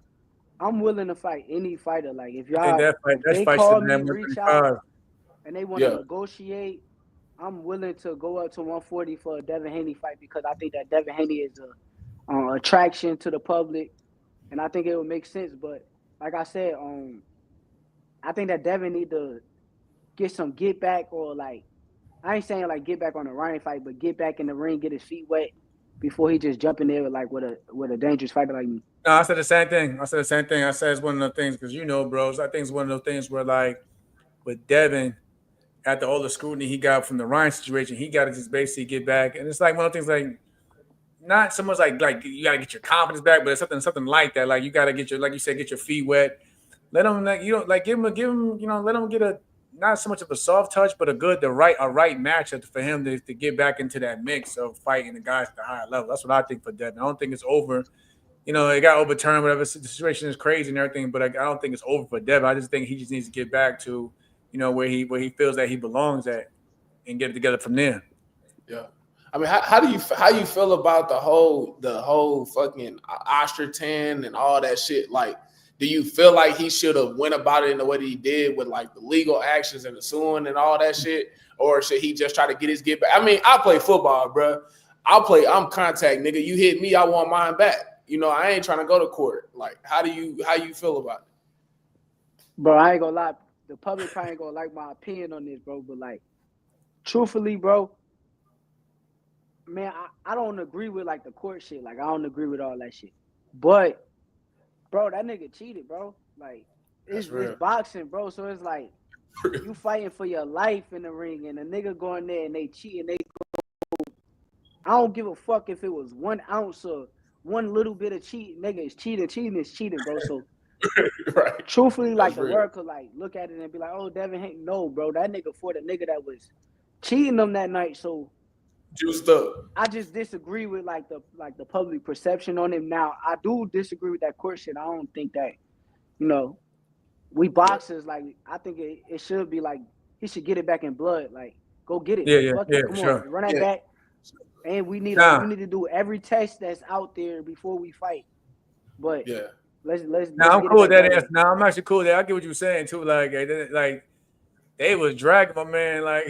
I'm willing to fight any fighter. Like, if y'all they call me, reach out, and they want to negotiate, I'm willing to go up to 140 for a Devin Haney fight, because I think that Devin Haney is a attraction to the public, and I think it would make sense. But like I said, I think that Devin need to get some get back, or like, I ain't saying like get back on the Ryan fight, but get back in the ring, get his feet wet before he just jump in there with a dangerous fighter like me. No, I said the same thing. I said it's one of the things, because bros, I think it's one of those things where, like, with Devin, after all the scrutiny he got from the Ryan situation, he got to just basically get back. And it's like one of those things, like, not so much like you got to get your confidence back, but it's something like that. Like, you got to get like you said, get your feet wet. Let him, like, give him, let him get a, not so much of a soft touch, but a right match for him to get back into that mix of fighting the guys at the higher level. That's what I think for Devin. I don't think it's over. It got overturned, whatever. The situation is crazy and everything, but I don't think it's over for Devin. I just think he just needs to get back to, where he feels that he belongs at, and get it together from there. Yeah. I mean, how do you feel about the whole fucking Ostertan and all that shit? Like, do you feel like he should have went about it in the way that he did with, like, the legal actions and the suing and all that shit? Or should he just try to get his get back? I mean, I play football, bro. I'm contact, nigga. You hit me, I want mine back. I ain't trying to go to court. Like, how do you feel about it? Bro, I ain't gonna lie. The public probably ain't gonna like my opinion on this, bro. But, like, truthfully, bro, man, I don't agree with, like, the court shit. Like, I don't agree with all that shit. But, bro, that nigga cheated, bro. Like, it's boxing, bro. So it's like, you fighting for your life in the ring, and a nigga going there and they cheat, and they go. I don't give a fuck if it was 1 ounce or one little bit of cheating. Nigga, is cheating. Cheating is cheating, bro. So, truthfully, like, the world could, like, look at it and be like, oh, Devin Haney. No, bro. That nigga fought a nigga that was cheating them that night. So, juiced up. I just disagree with, like, the public perception on him. Now, I do disagree with that court shit. I don't think that, we boxers, like, I think it should be like, he should get it back in blood. Like, go get it. Come on, run that back. And we need to do every test that's out there before we fight. But let's I'm cool with that answer. I'm actually cool with that. I get what you're saying too. Like they was dragging my man, like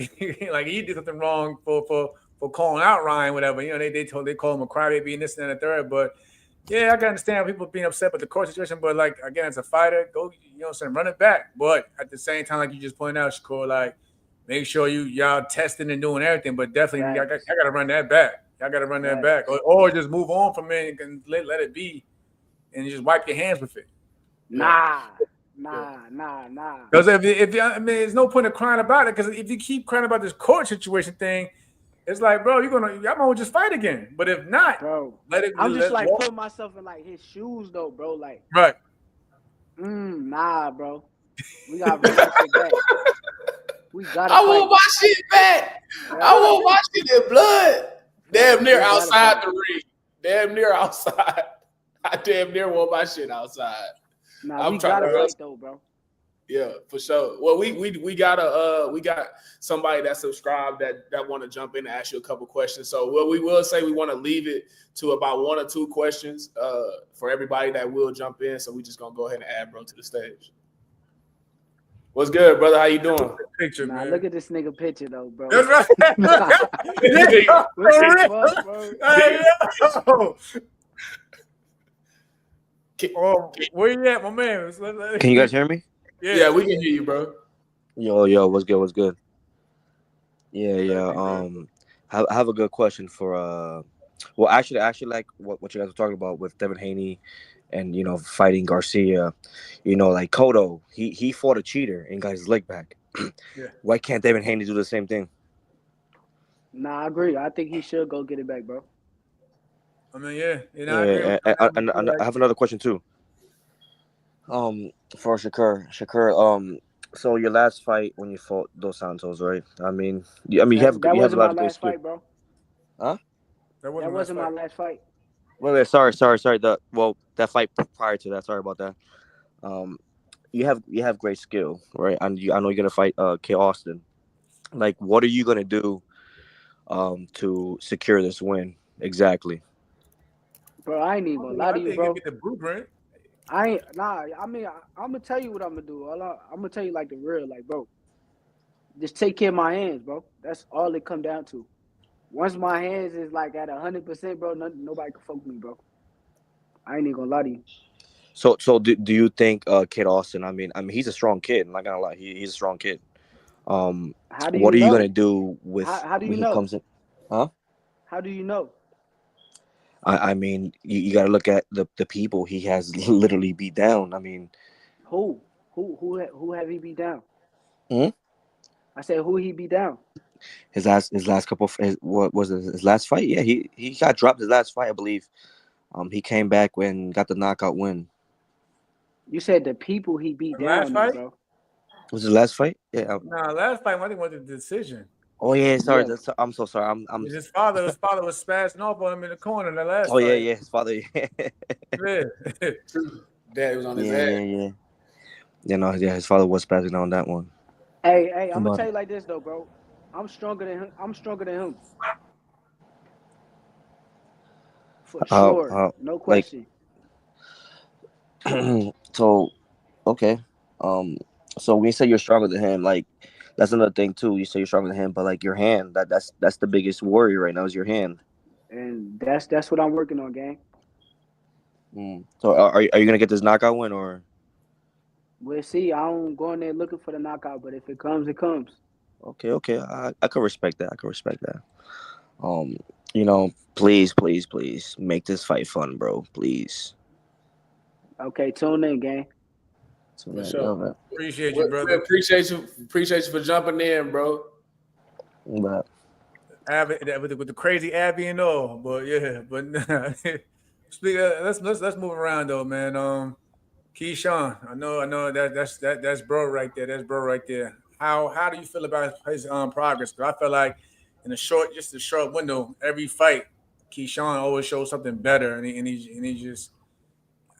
like he did something wrong for calling out Ryan, whatever. They call him a crybaby and this and that and the third. But yeah, I can understand people being upset with the court situation. But, like, again, as a fighter, go, run it back. But at the same time, like you just pointed out, Shakur, like, make sure y'all testing and doing everything. But definitely, I got to run that back. Y'all got to run that back, or just move on from it and let it be, and just wipe your hands with it. Nah. Because if there's no point of crying about it. Because if you keep crying about this court situation thing, it's like, bro, y'all gonna just fight again. But if not, bro, let it. I'm just like putting myself in, like, his shoes, though, bro. Like, right? Nah, bro. We gotta bring that shit back. We gotta. I want my shit back. I want my shit in blood. Damn near outside the ring. Damn near outside. I damn near wore my shit outside. Nah, we gotta fight though, bro. Yeah, for sure. Well, we got somebody that subscribed that want to jump in and ask you a couple questions. So what we will say, we want to leave it to about 1 or 2 questions for everybody that will jump in. So we just gonna go ahead and add bro to the stage. What's good, brother? How you doing? Picture, Nah, man. look at this nigga picture though, bro. That's right. What the fuck, bro? Hey, yo. Oh, where you at, my man? Can you guys hear me? Yeah, we can hear you, bro. Yo, what's good? What's good? Yeah. I have a good question for well, actually, like what you guys were talking about with Devin Haney, and fighting Garcia, like Cotto, he fought a cheater and got his leg back. Yeah. Why can't Devin Haney do the same thing? Nah, I agree. I think he should go get it back, bro. I mean, yeah. Yeah, and I have another question too. For Shakur, so your last fight when you fought Dos Santos, right? I mean, you have a lot of good skill. Fight, bro. Huh? That wasn't my last fight. Wait, sorry. That fight prior to that. Sorry about that. You have great skill, right? And I know you're gonna fight K. Austin. Like, what are you gonna do to secure this win exactly? Bro, I ain't even gonna lie to you, bro. Get the blueprint. I mean, I'm gonna tell you what I'm gonna do. I'm gonna tell you like the real, like, bro. Just take care of my hands, bro. That's all it come down to. Once my hands is like at 100%, bro, nobody can fuck with me, bro. I ain't even gonna lie to you. So do you think Kid Austin? I mean, he's a strong kid. I'm not gonna lie, he's a strong kid. What are you gonna do with how do you when know? he comes in? Huh? How do you know? I mean, you got to look at the people he has literally beat down. I mean, who have he beat down? Hmm? I said who he beat down. His last couple. What was it? His last fight? Yeah, he got dropped his last fight, I believe. He came back when got the knockout win. You said the people he beat down, though, bro. Was his last fight? Yeah. Nah, last fight I think was the decision. Oh yeah, sorry. Yeah. I'm so sorry. His father was spazzing off on him in the corner in the last fight. Oh yeah, his father. Yeah. Dad was on his ass. Yeah. His father was spazzing on that one. Hey, I'm gonna tell you like this though, bro. I'm stronger than him. For sure, no question. So, okay. So when you say you're stronger than him, like that's another thing too. You say you're stronger than him, but like your hand, that's the biggest worry right now is your hand. And that's what I'm working on, gang. So are you gonna get this knockout win or? We'll see. I don't go in there looking for the knockout, but if it comes, it comes. Okay. I can respect that. Please make this fight fun, bro. Please. Okay, tune in, gang. For sure. Appreciate you, brother. We appreciate you for jumping in, bro. But with the crazy Abby and all, but yeah, but let's move around though, man. Keyshawn, I know that's bro right there. That's bro right there. How do you feel about his progress? Because I feel like in a short window, every fight, Keyshawn always shows something better, and he just.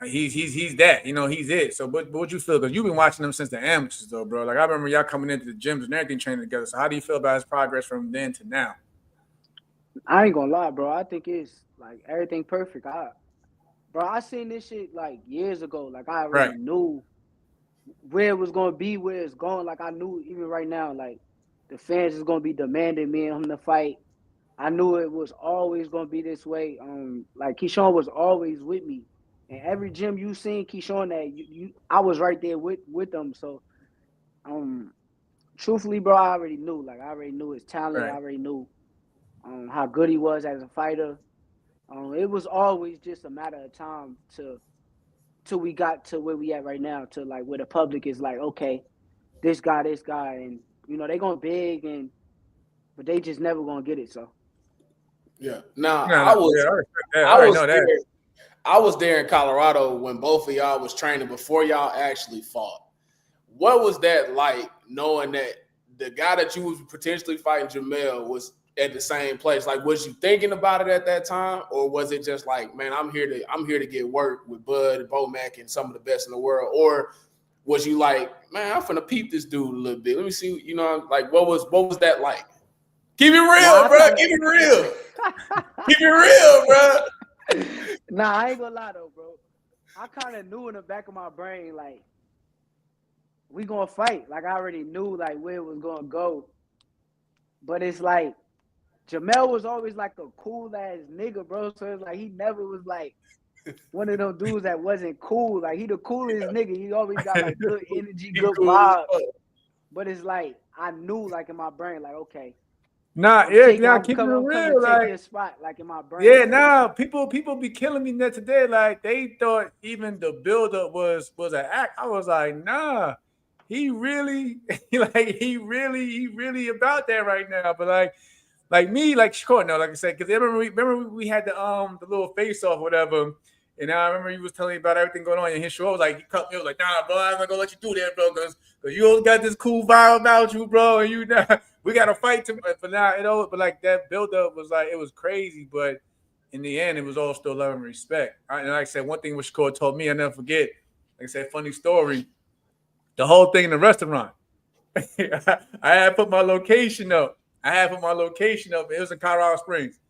He's that, he's it. So, but what you feel? Because you've been watching him since the amateurs, though, bro. Like I remember y'all coming into the gyms and everything, training together. So, how do you feel about his progress from then to now? I ain't gonna lie, bro. I think it's like everything perfect. I seen this shit like years ago. Like I already knew where it was gonna be, where it's going. Like I knew even right now, like the fans is gonna be demanding me and him to fight. I knew it was always gonna be this way. Like Keyshawn was always with me. And every gym you seen Keyshawn at, I was right there with them. So, truthfully, bro, I already knew. Like, I already knew his talent. I already knew how good he was as a fighter. It was always just a matter of time till we got to where we at right now, to like where the public is like, okay, this guy, and they going big, but they just never gonna get it. So, yeah. I was there in Colorado when both of y'all was training before y'all actually fought. What was that like, knowing that the guy that you was potentially fighting, Jamel, was at the same place? Like, was you thinking about it at that time, or was it just like, man, I'm here to get work with Bud and Bo-Mac and some of the best in the world? Or was you like, man, I'm finna peep this dude a little bit. Let me see, like what was that like? Keep it real, bro. Keep it real. Keep it real, bro. Nah, I ain't gonna lie though, bro. I kind of knew in the back of my brain, like, we gonna fight. Like, I already knew, like, where it was gonna go. But it's like, Jamel was always, like, a cool-ass nigga, bro. So it's like, he never was, like, one of those dudes that wasn't cool. Like, he the coolest nigga. He always got, like, good energy, good vibes. But it's like, I knew, like, in my brain, like, okay. Nah, yeah, keep it real. Like, take your spot, like, in my brain. Yeah, nah, people be killing me net today. Like, they thought even the buildup was an act. I was like, nah, he really about that right now. But like me, like Shakur, no, like I said, because remember we had the little face off, whatever. And I remember he was telling me about everything going on in his show. I was like, he cut me. I was like, nah, bro, I'm not gonna let you do that, bro, because you always got this cool vibe about you, bro. And we got to fight but now, but like that buildup was like, it was crazy. But in the end, it was all still love and respect. And like I said, one thing which Shakur told me, I never forget. Like I said, funny story. The whole thing in the restaurant. I had put my location up. It was in Colorado Springs.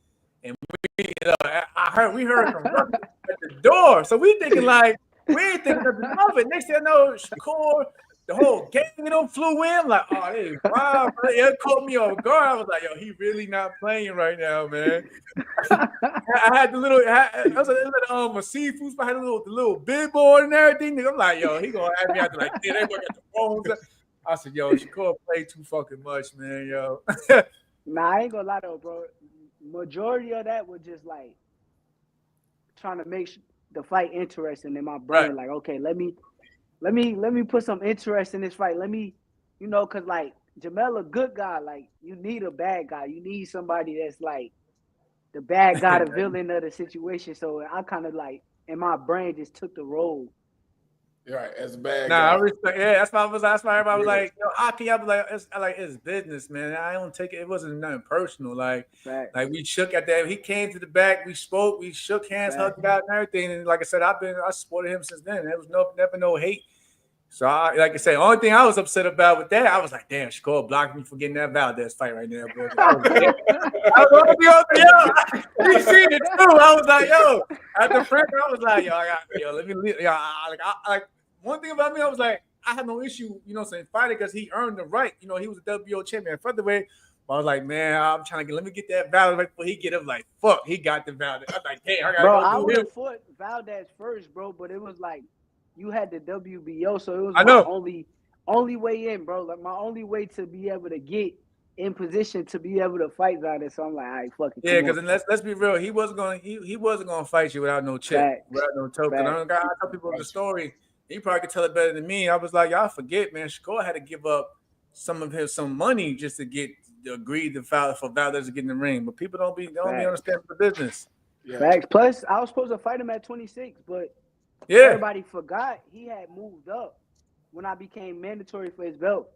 And we heard from at the door. So we thinking like, we ain't thinking nothing of it. Next thing I know, Shakur, the whole gang, flew in. Like, oh, hey, wow. It caught me off guard. I was like, yo, he really not playing right now, man. I had a seafood spot, I had the little billboard and everything. I'm like, yo, he gonna have me out there like, yeah, they got the phones. I said, yo, Shakur played too fucking much, man, yo. Nah, I ain't gonna lie though, bro. Majority of that was just like trying to make the fight interesting in my brain. Right. Like, okay, let me put some interest in this fight. Let me, cause like Jamel a good guy. Like, you need a bad guy. You need somebody that's like the bad guy, the villain of the situation. So I kind of like in my brain just took the role. Right, as a bad guy. I respect. Yeah, that's why everybody was like, yo, Aki, I was like, it's business, man. I don't take it. It wasn't nothing personal. Like we shook at that. He came to the back. We spoke. We shook hands, hugged out, and everything. And like I said, I supported him since then. There was never no hate. So like I said, the only thing I was upset about with that, I was like, damn, Shakur blocked me for getting that Valdez fight right now, bro. You seen it too. I was like, yo, at the front, I was like, let me leave. One thing about me, I was like, I had no issue, fighting because he earned the right. He was a WBO champion featherweight. I was like, man, I'm trying to let me get that Valdez right before he get up. Like, fuck, he got the Valdez. I was like, damn, I would have fought Valdez first, bro, but it was like you had the WBO, so it was my only way in, bro. Like my only way to be able to get in position to be able to fight Valdez. So I'm like, all right, fuck it. Yeah, because let's be real, he wasn't gonna fight you without no chip, without no token. I tell people the story. He probably could tell it better than me. I was like, y'all forget, man. Shakur had to give up some money just to get agreed for Valdez to get in the ring. But people don't be understanding the business. Yeah. Facts. Plus, I was supposed to fight him at 26, but everybody forgot he had moved up when I became mandatory for his belt.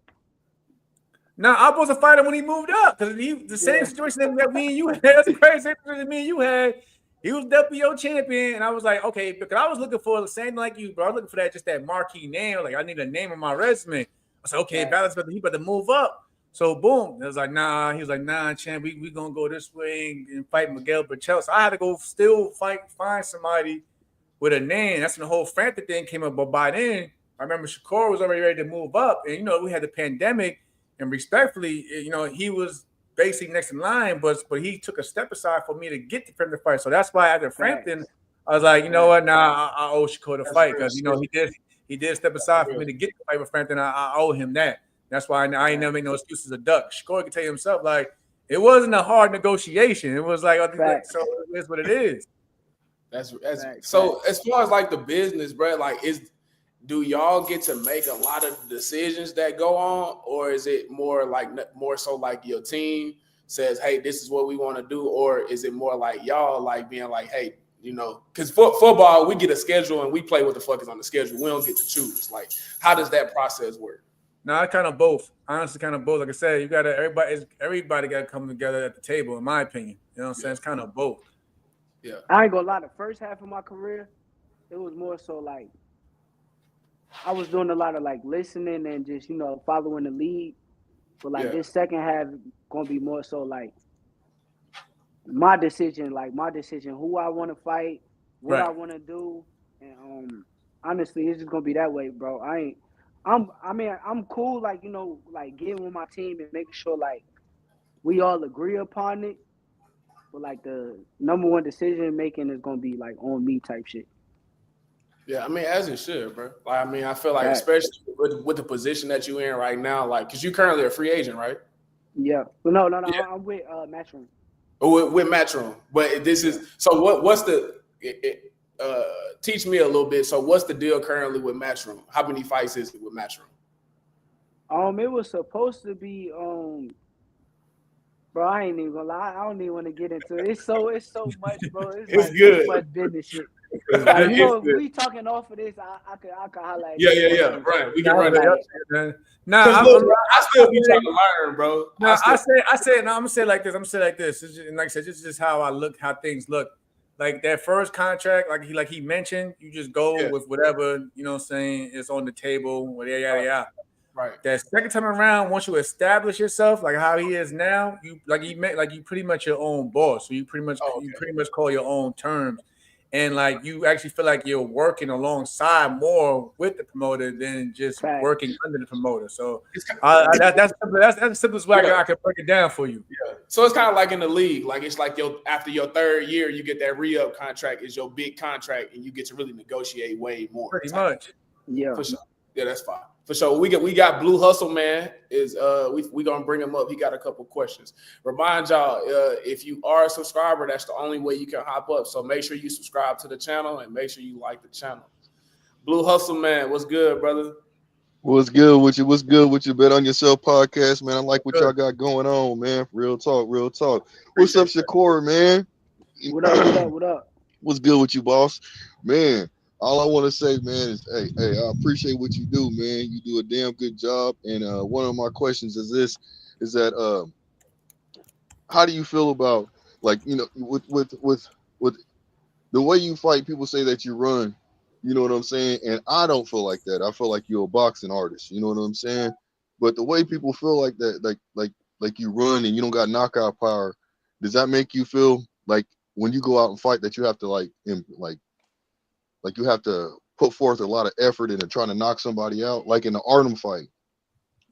No, I was supposed to fight him when he moved up because the same situation that me and you had. That's the crazy situation that me and you had. He was WBO champion, and I was like, okay, because I was looking for the same like you, bro. I was looking for that marquee name. Like, I need a name on my resume. I said, okay, Valdez, he better move up. So, boom. It was like, nah. He was like, nah, champ, we going to go this way and fight Miguel Berchel. So I had to go still find somebody with a name. That's when the whole Frampton thing came up. But by then, I remember Shakur was already ready to move up. And, we had the pandemic. And respectfully, he was basically next in line, but he took a step aside for me to get to Frampton fight. So that's why after Frampton, I was like, you know what? Nah, I owe Shakur the fight because he did step aside for me to get to fight with Frampton. I owe him that. That's why I ain't never make no excuses of duck. Shakur can tell you himself, like, it wasn't a hard negotiation. It was like, so it is what it is. That's so as far as like the business, bro, like do y'all get to make a lot of decisions that go on, or is it more so like your team says, hey, this is what we want to do, or is it more like y'all like being like, hey, because football, we get a schedule and we play what the fuck is on the schedule. We don't get to choose. Like, how does that process work? No, I kind of both. Honestly, kind of both. Like I said, you gotta everybody gotta come together at the table, in my opinion. You know what I'm saying? It's kind of both. Yeah. I ain't gonna lie. The first half of my career, it was more so like I was doing a lot of like listening and just following the lead. But like Yeah. this second half gonna be more so like my decision, who I want to fight, what I Right. want to do, and honestly, it's just gonna be that way, bro. I mean, I'm cool, like like getting with my team and making sure like we all agree upon it. But like the number one decision making is gonna be like on me type shit. Yeah, I mean, as it should, bro. Like, I mean, I feel like, Fact. especially with the position that you're in right now, like, because you're currently a free agent, right? Yeah. But no, Yeah. I'm with Matchroom. With Matchroom. But this Yeah. is so. What's the? Teach me a little bit. So, what's the deal currently with Matchroom? How many fights is it with Matchroom? It was supposed to be bro, I ain't even gonna lie. I don't even want to get into it. It's so much, bro. It's It's like too good. much business shit. It's Like, good. It's if good. we talking off of this, I could highlight Yeah, you yeah, more yeah. so. Right. We can Nah, run but it. man. Nah, Because I'm, look, I'm, bro, I still be I, trying to learn, bro. no, I say, no, I'm gonna say it like this. I'm gonna say it like this. It's just, and like I said, this is just how I look, how things look. Like that first contract, like he mentioned, you just go Yeah. with whatever, you know what I'm saying, is on the table, yada yada yada. Right. That second time around, once you establish yourself, like how he is now, you pretty much your own boss. So you pretty much call your own terms. And like you actually feel like you're working alongside more with the promoter than just working Facts. under the promoter. So It's kind that's the simplest way I can break it down for you. yeah. So it's kind of like in the league. Like it's like after your third year, you get that re-up contract is your big contract, and you get to really negotiate way more. Pretty much. Yeah. For sure. Yeah, that's fine. For sure. We got Blue Hustle Man is we gonna bring him up. He got a couple questions. Remind y'all, if you are a subscriber, that's the only way you can hop up. So make sure you subscribe to the channel and make sure you like the channel. Blue Hustle Man, what's good, brother? What's good with you? What's good with you? Bet on Yourself podcast, man. I like what Good. y'all got going on, man. Real talk, real talk. What's up, Shakur, man? What up? What's good with you, boss? Man, all I want to say, man, is hey, I appreciate what you do, man. You do a damn good job. And one of my questions is this: is that how do you feel about, like, with the way you fight? People say that you run. You know what I'm saying? And I don't feel like that. I feel like you're a boxing artist. You know what I'm saying? But the way people feel like that, like you run and you don't got knockout power, does that make you feel like when you go out and fight that you have to like you have to put forth a lot of effort into trying to knock somebody out, like in the Artem fight?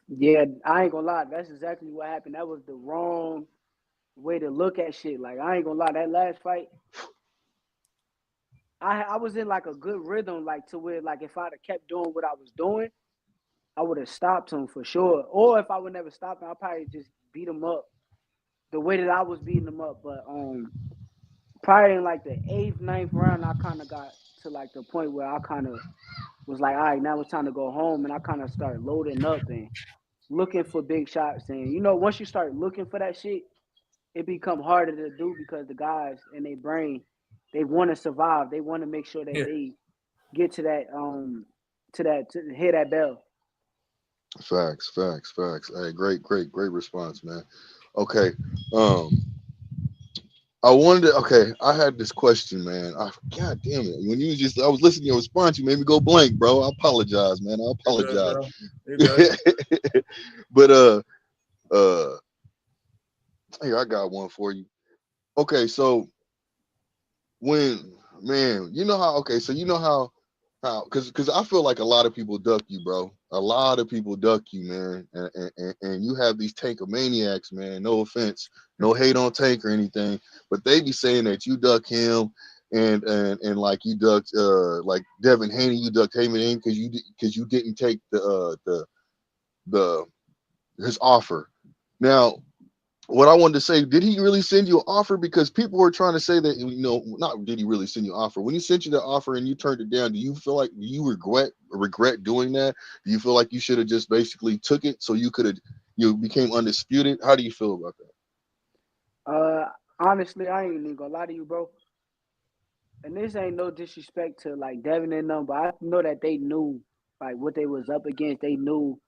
Yeah, I ain't gonna lie. That's exactly what happened. That was the wrong way to look at shit. Like, I ain't gonna lie. That last fight, I was in like a good rhythm, like to where like if I'd have kept doing what I was doing, I would have stopped him for sure. Or if I would never stop him, I'd probably just beat him up the way that I was beating him up. But probably in like the 8th, 9th round, I kind of got to like the point where I kind of was like, all right, now it's time to go home, and I kind of started loading up and looking for big shots. And once you start looking for that shit, it become harder to do because the guys in their brain, they want to survive. They want to make sure that Yeah. they get to that to hit that bell. Facts. Hey, great response, man. Okay. I wanted to, okay, I had this question, man. God damn it. When you I was listening to your response, you made me go blank, bro. I apologize, man. I apologize. You're good. But here, I got one for you. Okay, so when, man, you know how, okay, so you know how because I feel like a lot of people duck you, bro. A lot of people duck you, man. And you have these tankomaniacs, man. No offense, no hate on Tank or anything, but they be saying that you duck him and like you ducked like Devin Haney, you ducked Heyman in because you didn't take the his offer. Now, what I wanted to say, did he really send you an offer? Because people were trying to say that, not did he really send you an offer. When he sent you the offer and you turned it down, do you regret doing that? Do you feel like you should have just basically took it so you became undisputed? How do you feel about that? Honestly, I ain't even gonna lie to you, bro. And this ain't no disrespect to like Devin and them, but I know that they knew like what they was up against. They knew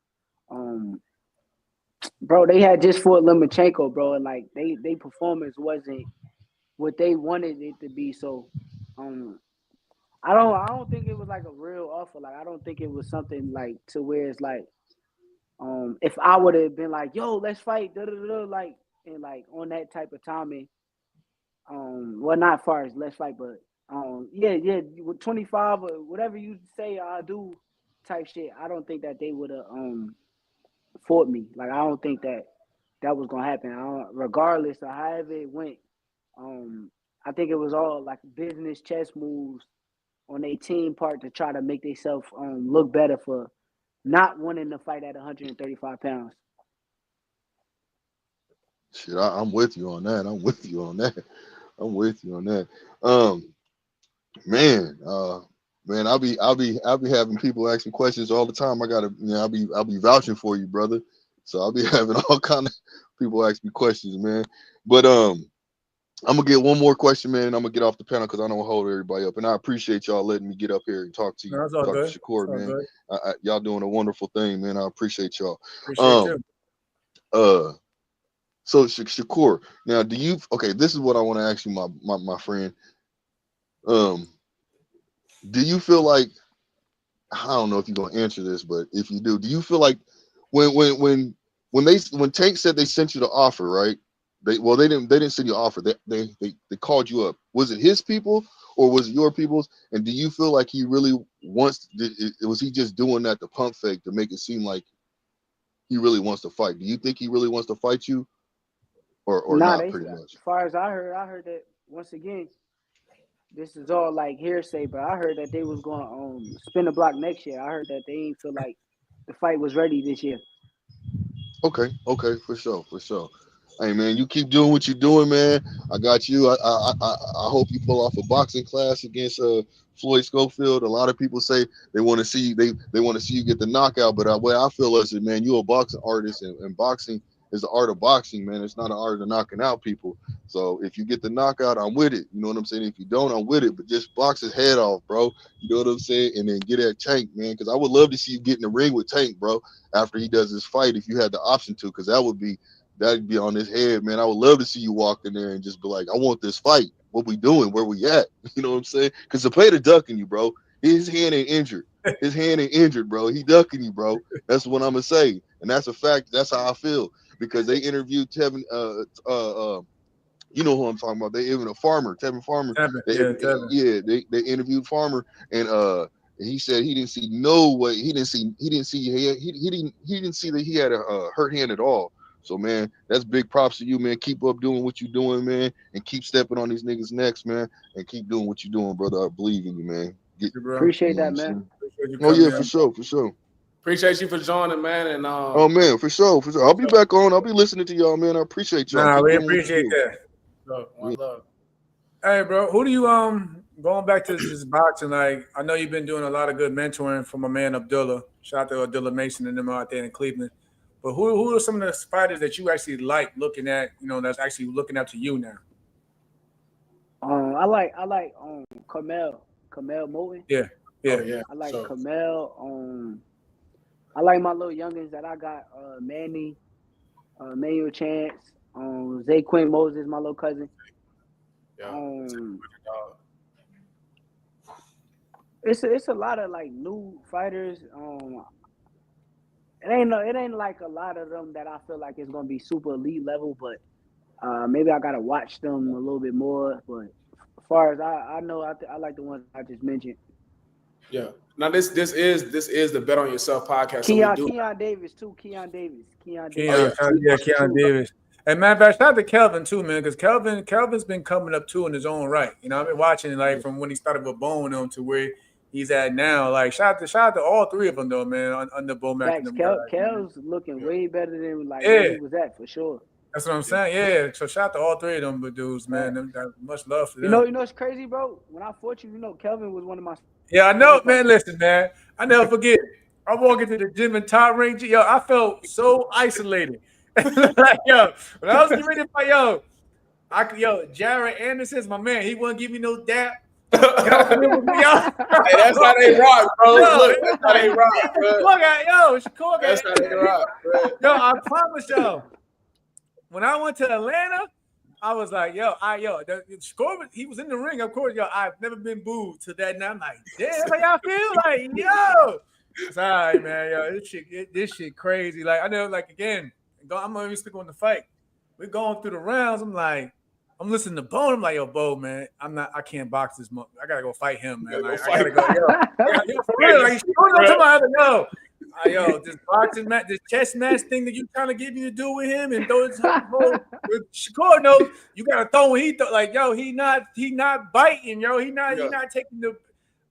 bro, they had just fought Lomachenko, bro, and like they performance wasn't what they wanted it to be. So, I don't think it was like a real offer. Like I don't think it was something like to where it's like, if I would have been like, yo, let's fight, like and like on that type of timing, well, not far as let's fight, but yeah, with 25 or whatever you say I do type shit. I don't think that they would have fought me. Like I don't think that was gonna happen. Regardless of however it went, I think it was all like business chess moves on their team part to try to make themselves look better for not wanting to fight at 135 pounds. Shit, I'm with you on that. I'm with you on that. I'm with you on that. Man, man, I'll be having people ask me questions all the time. I gotta, I'll be vouching for you, brother. So I'll be having all kind of people ask me questions, man. But I'm gonna get one more question, man, and I'm gonna get off the panel because I don't want to hold everybody up. And I appreciate y'all letting me get up here and talk to you, That's all talk good. to Shakur, That's all man. good. Y'all doing a wonderful thing, man. I appreciate y'all. Appreciate you. So Shakur, now this is what I want to ask you, my friend. Do you feel like, I don't know if you're gonna answer this, but if you do you feel like when Tank said they sent you the offer, right? They didn't send you an offer. They called you up. Was it his people or was it your people's? And do you feel like he really was he just doing that to pump fake to make it seem like he really wants to fight? Do you think he really wants to fight you or not, pretty much? As far as I heard that once again, this is all like hearsay, but I heard that they was going to spin the block next year. I heard that they didn't feel like the fight was ready this year. Okay, for sure. Hey man, you keep doing what you're doing, man. I got you. I hope you pull off a boxing class against Floyd Schofield. A lot of people say they want to see they want to see you get the knockout, but the way I feel is that, man, you're a boxing artist, and boxing is the art of boxing, man. It's not an art of knocking out people. So if you get the knockout, I'm with it. You know what I'm saying? If you don't, I'm with it. But just box his head off, bro. You know what I'm saying? And then get at Tank, man, because I would love to see you get in the ring with Tank, bro, after he does his fight, if you had the option to, because that'd be on his head, man. I would love to see you walk in there and just be like, I want this fight. What we doing? Where we at? You know what I'm saying? Because Zepeda ducking you, bro. His hand ain't injured. His hand ain't injured, bro. He ducking you, bro. That's what I'm gonna say, and that's a fact. That's how I feel because they interviewed Tevin. You know who I'm talking about. They even Tevin Farmer. Tevin. They interviewed Farmer, and he said he didn't see no way. He didn't see that he had a hurt hand at all. So, man, that's big props to you, man. Keep up doing what you're doing, man, and keep stepping on these niggas' necks, man, and keep doing what you're doing, brother. I believe in you, man. Appreciate that, man. Oh yeah, for sure. Appreciate you for joining, man. And oh man, for sure. I'll be back on. I'll be listening to y'all, man. I appreciate y'all. Nah, keep we doing appreciate that. One love. Hey, bro, who do you going back to this boxing? Like, I know you've been doing a lot of good mentoring from my man Abdullah. Shout out to Abdullah Mason and them out there in Cleveland. But who are some of the fighters that you actually like looking at? You know, that's actually looking up to you now. I like Kamel Moten. Yeah. Oh, yeah. I like Kamel. I like my little youngins that I got. Manny, Manuel Chance, Zay Quinn Moses, my little cousin. Yeah. It's a lot of like new fighters. It ain't like a lot of them that I feel like it's gonna be super elite level, but maybe I gotta watch them a little bit more. But as far as I know, I like the ones I just mentioned. Yeah. Now this is the Bet on Yourself podcast. Keon Davis too. Keon Davis. Keon Davis. And matter of fact, shout out to Kelvin too, man, because Kelvin's been coming up too in his own right. You know, I've been watching like from when he started with Bone on to where he's at now. Like shout out to all three of them though, man. Under Bomac. Kel's looking way better than where he was at for sure. That's what I'm saying. Yeah. So shout out to all three of them dudes, man. Much love for them. You know it's crazy, bro. When I fought you, Kelvin was one of my. Yeah, I know, man. Listen, man. I never forget. I walk into the gym in top range. Yo, I felt so isolated. Like, yo, when I was getting ready to fight, Jared Anderson's my man. He wouldn't give me no dap. Hey, that's how they rock, bro. Look, that's how they rock, bro. Shakur That's how they rock, bro. Yo, I promise y'all. When I went to Atlanta, I was like, Shakur, he was in the ring. Of course, I've never been booed to that. And I'm like, damn, that's how y'all feel? Like, yo. It's all right, man. Yo, this shit crazy. Like, I know, like, again, I'm going to speak on the fight. We're going through the rounds. I'm listening to Bone. I'm like, yo, Bo, man, I can't box this month. I gotta go fight him, man. Like, I gotta go, yo, for real. Like, yo, this boxing match, this chess match thing that you trying to get me to do with him and those with Shakur, no, you gotta throw when he like, yo, he not biting, yo, he not taking the.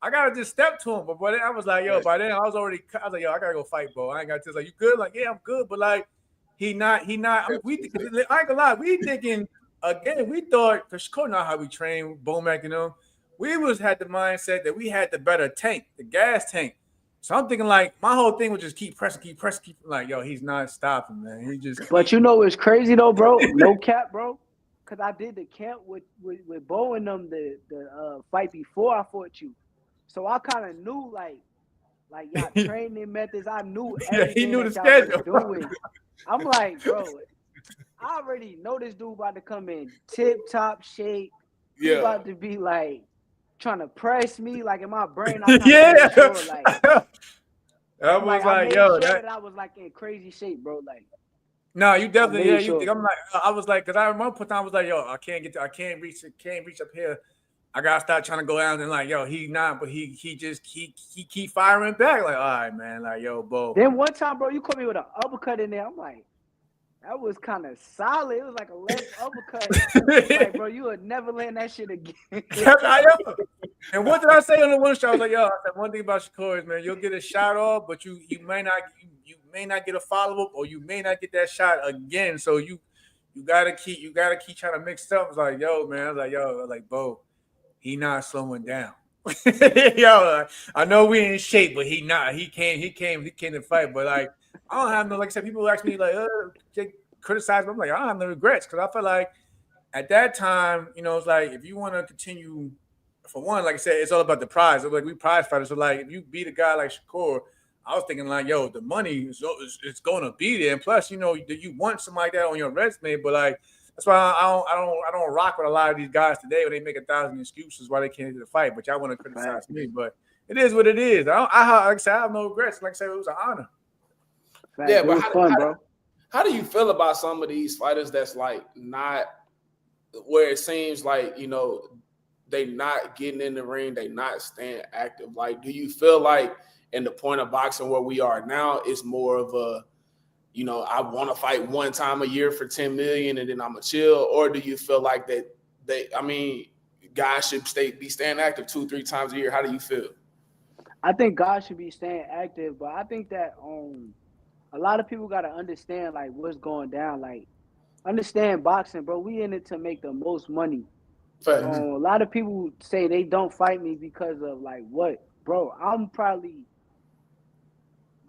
I gotta just step to him, but I was like, yo, by then I was like, yo, I gotta go fight, Bo. I ain't got to. Like, you good? Like, yeah, I'm good, but like, he not. I mean, I ain't gonna lie, we thinking. Again, we thought, because Shakur know how we train, Bomac, we had the mindset that we had the better tank, the gas tank. So I'm thinking, like, my whole thing was just keep pressing. Like, yo, he's not stopping, man. He just. But you know it's crazy though, bro. No cap, bro. Because I did the camp with Bo and them the fight before I fought you, so I kind of knew like y'all training methods. I knew everything he knew that the y'all schedule. was doing. I'm like, bro. I already know this dude about to come in tip-top shape. He about to be like trying to press me, like in my brain. I sure, like I was like, yo, that I was like in crazy shape, bro. Like, no, you definitely, sure. I'm like, I was like, because I remember time I was like, yo, I can't reach up here. I gotta start trying to go down and like, yo, he not, but he keep firing back. Like, all right, man, like, yo, Bo. Then one time, bro, you caught me with an uppercut in there. I'm like, that was kind of solid. It was like a left uppercut. Like, bro, you would never land that shit again. And what did I say on the one shot? I was like, yo, I said one thing about Shakur is, man, you'll get a shot off, but you may not get a follow up, or you may not get that shot again. So you gotta keep trying to mix stuff. I was like, yo, man, I was like, Bo, he not slowing down. Yo, I know we in shape, but he not. He came to fight, but like. I don't have no, like I said, people ask me like, criticize me. I'm like, I don't have no regrets because I feel like at that time, it's like if you want to continue, for one, like I said, it's all about the prize. It's like we prize fighters. So like if you beat a guy like Shakur, I was thinking like, yo, the money is going to be there. And plus, you want somebody like that on your resume, but like that's why I don't rock with a lot of these guys today when they make 1,000 excuses why they can't do the fight. But y'all want to criticize me, but it is what it is. Like I said, I have no regrets. Like I said, it was an honor. Yeah, but how do you feel about some of these fighters that's like not where it seems like, they not getting in the ring, they not staying active? Like, do you feel like in the point of boxing where we are now, it's more of a, I want to fight one time a year for 10 million and then I'm a chill? Or do you feel like that guys should be staying active 2-3 times a year? How do you feel? I think guys should be staying active, but I think that a lot of people got to understand, like, what's going down. Like, understand boxing, bro. We in it to make the most money. A lot of people say they don't fight me because of, like, what? Bro, I'm probably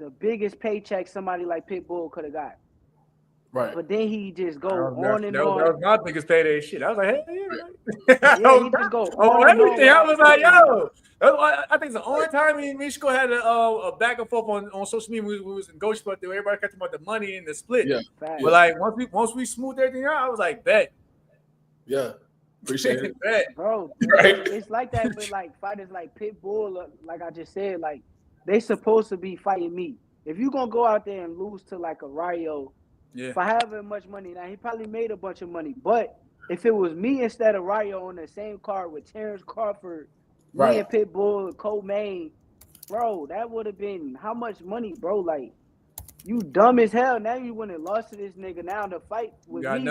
the biggest paycheck somebody like Pitbull could have got. Right. But then he just go on and on. That was my biggest payday shit. I was like, hey, yeah, he just go on everything. And on. I was like, yo. I think it's the only time me and Mishko had a back and forth on social media. We was in Ghost, but everybody kept talking about the money and the split. Yeah. But like once we smoothed everything out, I was like, bet. Yeah. Appreciate it. Bet. Bro, right. It's like that with like fighters like Pitbull, like I just said, like they supposed to be fighting me. If you gonna go out there and lose to like a Rayo, for having much money, now he probably made a bunch of money. But if it was me instead of Rayo on the same card with Terrence Crawford, me and Pitbull, Co-Main, bro, that would have been how much money, bro? Like, you dumb as hell. Now you went and lost to this nigga. Now the fight with me,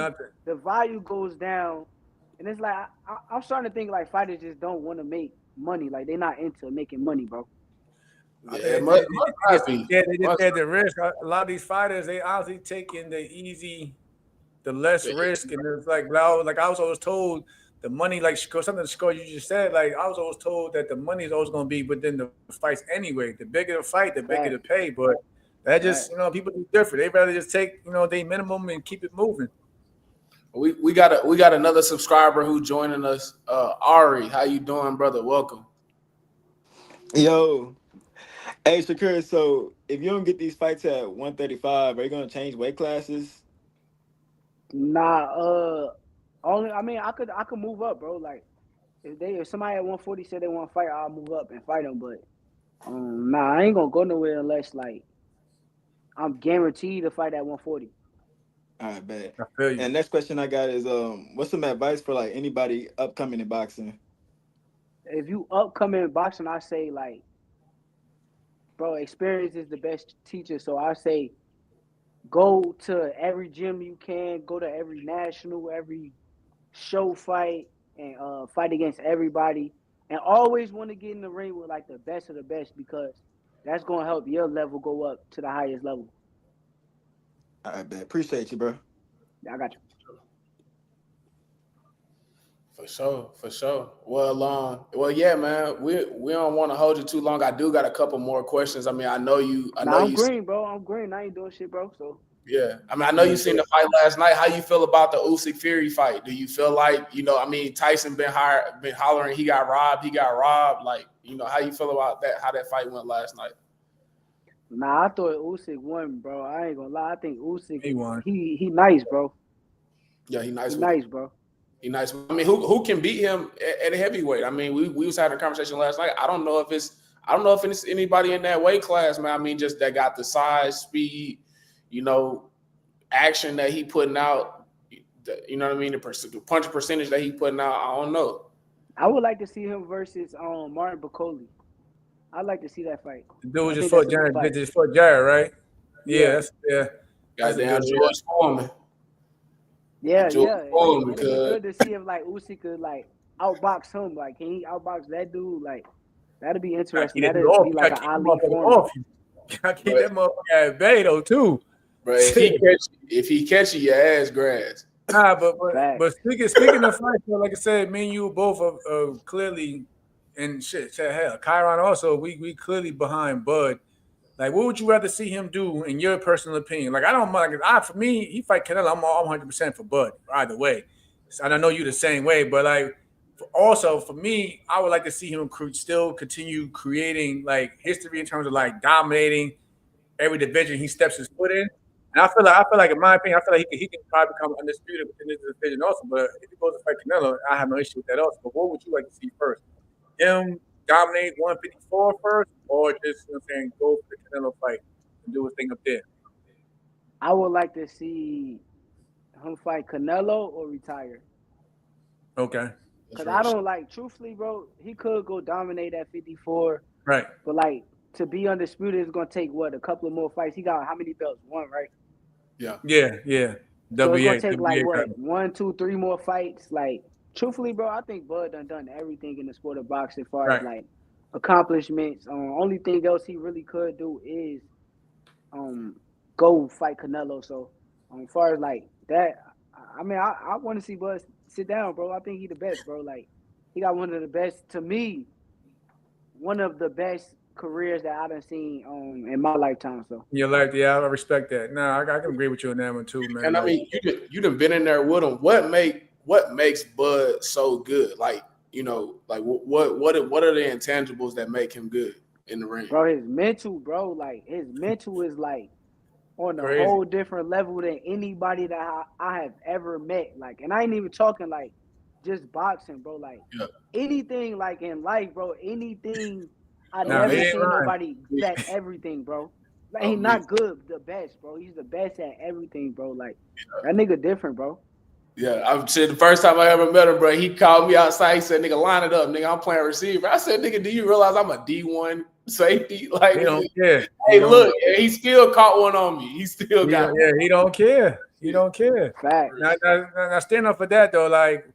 the value goes down. And it's like, I'm starting to think like fighters just don't want to make money. Like, they're not into making money, bro. Yeah, they just had the risk. A lot of these fighters, they obviously taking the less risk. And it's like I was always told the money, like something Shakur you just said, like I was always told that the money is always going to be within the fights anyway. The bigger the fight, the bigger the pay. But that just, people do different. They rather just take, they minimum and keep it moving. We got another subscriber who joining us. Ari, how you doing, brother? Welcome. Yo, hey Shakur. So if you don't get these fights at 135, are you gonna change weight classes? Nah, only I mean I could move up, bro. Like if somebody at 140 said they want to fight, I'll move up and fight them. But nah, I ain't gonna go nowhere unless like I'm guaranteed to fight at 140. All right, bet. I feel you. And next question I got is what's some advice for like anybody upcoming in boxing? If you upcoming in boxing, I say like, bro, experience is the best teacher. So I say go to every gym you can, go to every national, every show fight, and fight against everybody. And always want to get in the ring with like the best of the best because that's gonna help your level go up to the highest level. All right, bet. Appreciate you, bro. I got you. For sure. Well, yeah, man. We don't want to hold you too long. I do got a couple more questions. I mean, I know you. I'm green, bro. I'm green. I ain't doing shit, bro. So yeah. I mean, I know you seen the fight last night. How you feel about the Usyk Fury fight? Do you feel like I mean, Tyson been hollering he got robbed. Like, how you feel about that? How that fight went last night? Nah, I thought Usyk won, bro. I ain't gonna lie. I think Usyk He won. He nice, bro. Yeah, he nice. He nice, bro. He nice. I mean, who can beat him at a heavyweight? I mean, we was having a conversation last night. I don't know if it's anybody in that weight class, man. I mean, just that got the size, speed, action that he putting out. You know what I mean? The punch percentage that he putting out. I don't know. I would like to see him versus Martin Bacoli. I'd like to see that fight. The dude just fought Jared, right? Yeah. Goddamn George Foreman. Yeah. It'd be good to see if like Usyk could like outbox him. Like, can he outbox that dude? Like, that'd be interesting. That'd be like an Ali Foreman. You gotta keep that motherfucker at bay though too. Bro, if he catch you, your ass grass. Nah, but speaking of fights, like I said, me and you both are clearly and shit. Hell, Chiron also. We clearly behind Bud. Like, what would you rather see him do in your personal opinion? Like, I don't mind. For me, he fight Canelo. I'm 100% for Bud either way. And I know you the same way. But like, also for me, I would like to see him still continue creating like history in terms of like dominating every division he steps his foot in. And I feel like, in my opinion, he can probably become undisputed within this division also. But if he goes to fight Canelo, I have no issue with that also. But what would you like to see first? Him dominate 154 first, or just go for the Canelo fight and do his thing up there? I would like to see him fight Canelo or retire. Okay. Because I don't truthfully, bro, he could go dominate at 54. Right. But like to be undisputed is gonna take a couple of more fights. He got how many belts? One, right? Yeah. So it's gonna take like 1, 2, 3 more fights. Like, truthfully, bro, I think Bud done everything in the sport of boxing as far as like accomplishments. Only thing else he really could do is go fight Canelo. So as far as like that, I mean, I want to see Bud sit down, bro. I think he the best, bro. Like, he got one of the best, to me, one of the best careers that I done seen in my lifetime. So I respect that. No, I can agree with you on that one too, man. And I mean, you done been in there with him. What makes Bud so good? Like, what are the intangibles that make him good in the ring? Bro, his mental, bro, like his mental is like on a whole different level than anybody that I have ever met. Like, and I ain't even talking like just boxing, bro. Like anything like in life, bro, anything I never seen nobody bet everything, bro. Like, he's not good, the best, bro. He's the best at everything, bro. Like, that nigga different, bro. Yeah, I'm saying the first time I ever met him, bro, he called me outside. He said, "Nigga, line it up, nigga. I'm playing receiver." I said, "Nigga, do you realize I'm a D1 safety?" Like, he don't care. Hey, look, he still caught one on me. He still got. Yeah, he don't care. He don't care. Fact. Now stand up for that though. Like,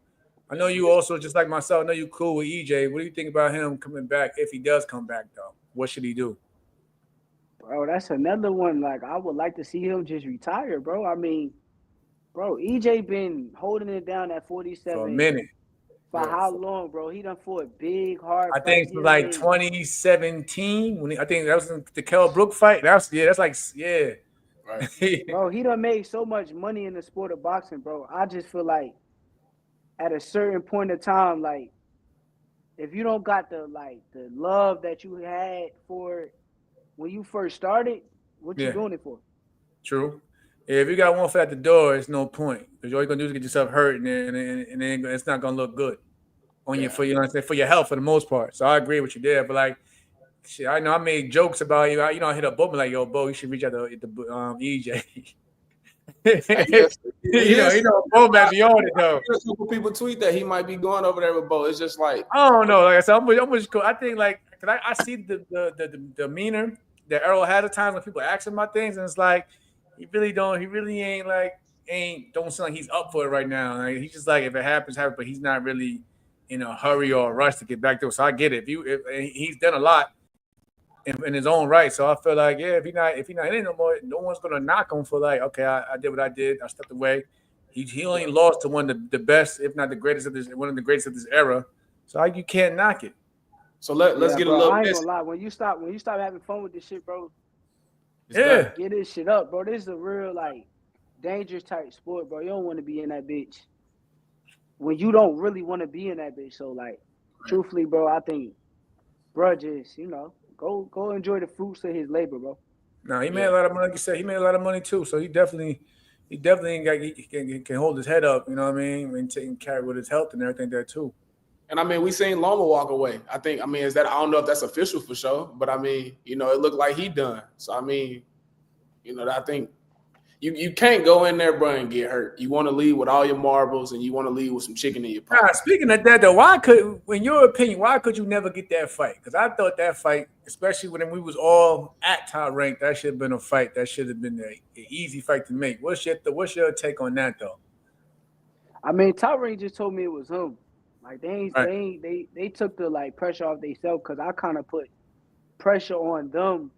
I know you also, just like myself, I know you cool with EJ. What do you think about him coming back? If he does come back, though, what should he do? Bro, that's another one. Like, I would like to see him just retire, bro. I mean, bro, EJ been holding it down at 47 for a minute. For how long, bro? He done fought big, hard. I think it's like 2017. I think that was the Kell Brook fight. That's like. Right. Bro, he done made so much money in the sport of boxing, bro. I just feel like at a certain point of time, like if you don't got the love that you had for it when you first started, what you Yeah, doing it for? true. Yeah, if you got one foot at the door, it's no point because all you're gonna do is get yourself hurt, and then it's not gonna look good on you Yeah. for for your health for the most part. So I agree with you there. But like, shit, I know I made jokes about you. I hit up Bo, like, yo, Bo, you should reach out to EJ. I guess he is. Bo might be on it though. A couple people tweet that he might be going over there with Bo. It's just like I don't know. Like I said, I'm just cool. I think like, cause I see the demeanor that Errol has at times when people ask him about things, and it's like he really don't sound like he's up for it right now. Like he's just like, if it happens, happens, but he's not really in a hurry or a rush to get back to it. So I get it. If he's done a lot in his own right, so I feel like if he not in it no more, no one's gonna knock him for like, okay, I did what I did. I stepped away. He only lost to one of the best, if not the greatest one of the greatest of this era. So you can't knock it. So let's get a bro, little. I ain't gonna lie. When you stop having fun with this shit, bro, Yeah. get this shit up, bro. This is a real like dangerous type sport, bro. You don't want to be in that bitch when you don't really want to be in that bitch. So like, truthfully, bro, I think, bro, just go enjoy the fruits of his labor, bro. No, he made a lot of money. Like you said, he made a lot of money too. So he definitely can hold his head up. You know what I mean? And taking care with his health and everything there too. And I mean, we seen Loma walk away. I don't know if that's official for sure, but I mean, it looked like he done. So I mean, I think you can't go in there, bro, and get hurt. You want to leave with all your marbles, and you want to leave with some chicken in your pocket. Nah, speaking of that, though, in your opinion, why could you never get that fight? Because I thought that fight, especially when we was all at top rank, that should have been a fight. That should have been an easy fight to make. What's your take on that, though? I mean, Top Rank just told me it was him. Like they took the like pressure off themselves because I kind of put pressure on them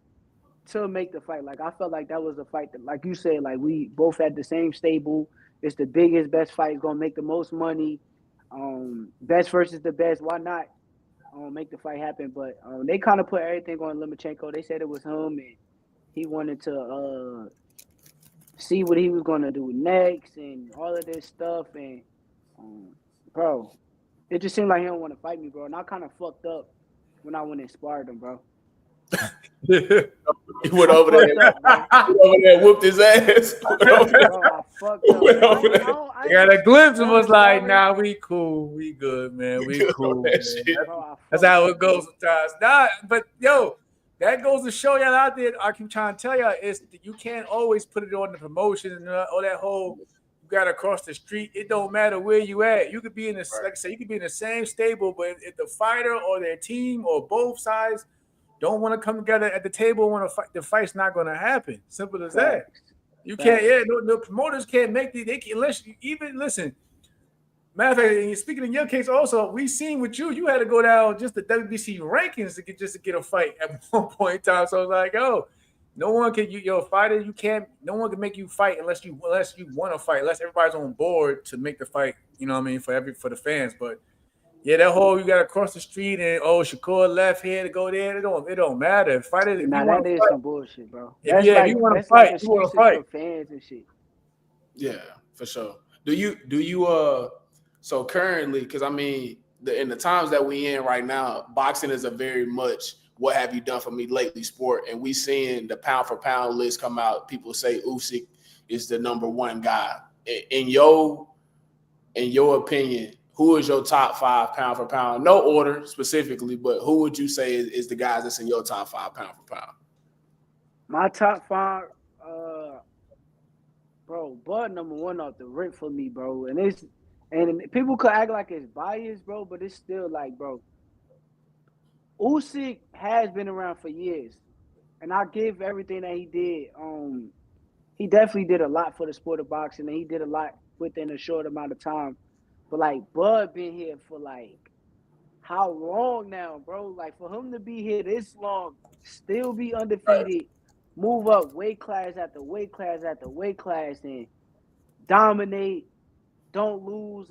to make the fight. Like I felt like that was a fight that, like you said, like we both had the same stable. It's the biggest, best fight. It's gonna make the most money. Best versus the best. Why not make the fight happen? But they kind of put everything on Lomachenko. They said it was him, and he wanted to see what he was gonna do next and all of this stuff. And bro, it just seemed like he don't want to fight me, bro. And I kind of fucked up when I went and sparred him, bro. He went over there and whooped his ass. Bro, I fucked up. I got a glimpse and was like, nah, we cool. We good, man. We cool. That's how it goes sometimes. Nah, but yo, that goes to show y'all out there. I keep trying to tell y'all is you can't always put it on the promotion and all that whole you got to cross the street. It don't matter where you at. You could be in the like I said, you could be in the same stable, but if the fighter or their team or both sides don't want to come together at the table when the fight's not going to happen. Simple as that. You can't. Yeah, no promoters can't make they can unless you even listen. Matter of fact, speaking in your case, also we seen with you had to go down just the WBC rankings to get a fight at one point in time. So I was like, no one can fighter. You can't. No one can make you fight unless you want to fight. Unless everybody's on board to make the fight. You know what I mean for the fans. But yeah, that whole you got to cross the street and Shakur left here to go there. It don't matter. Fighters. Nah, that is some bullshit, bro. If you want to fight, you want to fight. For fans and shit. Yeah, for sure. Do you so currently, because I mean, in the times that we in right now, boxing is a very much what have you done for me lately sport, and we seeing the pound for pound list come out. People say Usyk is the number one guy. In your opinion, who is your top 5 pound for pound? No order specifically, but who would you say is the guys that's in your top 5 pound for pound? My top 5, bro, Bud number 1 off the rip for me, bro. And people could act like it's biased, bro, but it's still like, bro, Usyk has been around for years, and I give everything that he did. He definitely did a lot for the sport of boxing, and he did a lot within a short amount of time. But like Bud been here for like how long now, bro? Like for him to be here this long, still be undefeated, move up weight class after weight class after weight class, and dominate, don't lose.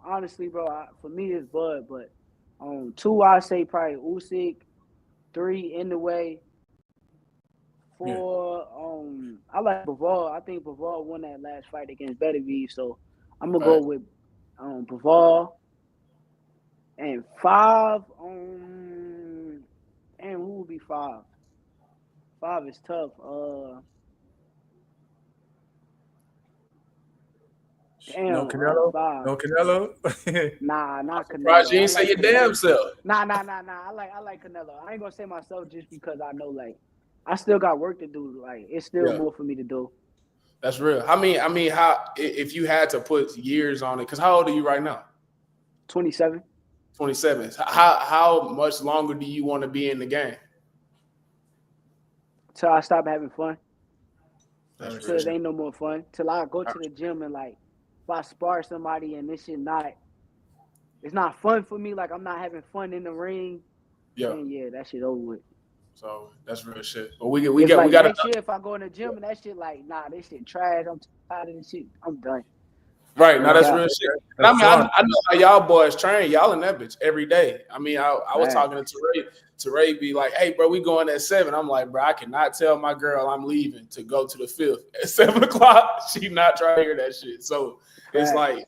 Honestly, bro, for me it's Bud, but 2 I say probably Usyk, 3 in the way, I like Bivol. I think Bivol won that last fight against Beterbiev, so I'm gonna Right. go with Bivol. And 5, and who would be 5? 5 is tough. No Damn, Canelo? 5. No Canelo? Nah, I'm not surprised Canelo. you I ain't say like your Canelo. damn self. Nah. I like Canelo. I ain't gonna say myself just because I know like I still got work to do. Like it's still Yeah. more for me to do. That's real. I mean, how if you had to put years on it? Because how old are you right now? 27. 27. How much longer do you want to be in the game? Till I stop having fun. That's Till real. it ain't no more fun. Till I go to the gym and like if I spar somebody and this shit it's not fun for me. Like I'm not having fun in the ring. Yeah. Then yeah, that shit over with. So that's real shit. But we It's got like we got next year if I go in the gym and that shit like nah, this shit trash. I'm tired of this shit. I'm done. right now. That's Yeah. real shit. And I mean, I know how y'all boys train. Y'all in that bitch every day. I mean, I was Right. talking to Ray. Ray be like, "Hey, bro, we going at 7." I'm like, "Bro, I cannot tell my girl I'm leaving to go to the 5th at 7 o'clock. She not trying to hear that shit." So it's like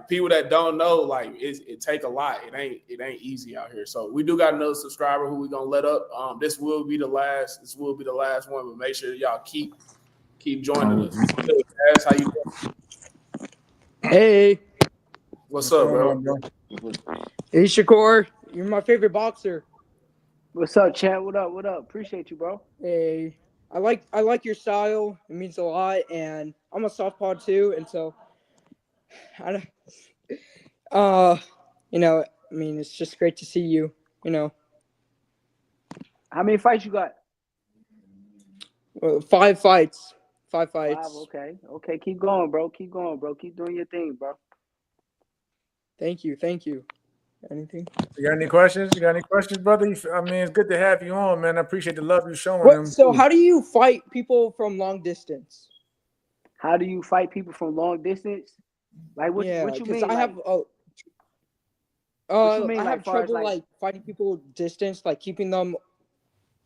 people that don't know, like it take a lot. It ain't easy out here. So we do got another subscriber who we gonna let up. This will be the last. This will be the last one. But make sure y'all keep joining us. That's how you doing? Hey, What's up, bro? hey, Shakur, you're my favorite boxer. What's up, Chad? What up? What up? Appreciate you, bro. Hey, I like your style. It means a lot, and I'm a southpaw too, and so I mean, it's just great to see you. How many fights you got? 5 fights. 5 5. fights. Okay. Keep going, bro. Keep doing your thing, bro. Thank you. Anything? You got any questions? Brother? I mean, it's good to have you on, man. I appreciate the love you're showing What? them. So, how do you fight people from long distance? How do you fight people from long distance? Like what you mean? I have what you mean? I Like have far as trouble like fighting people distance, like keeping them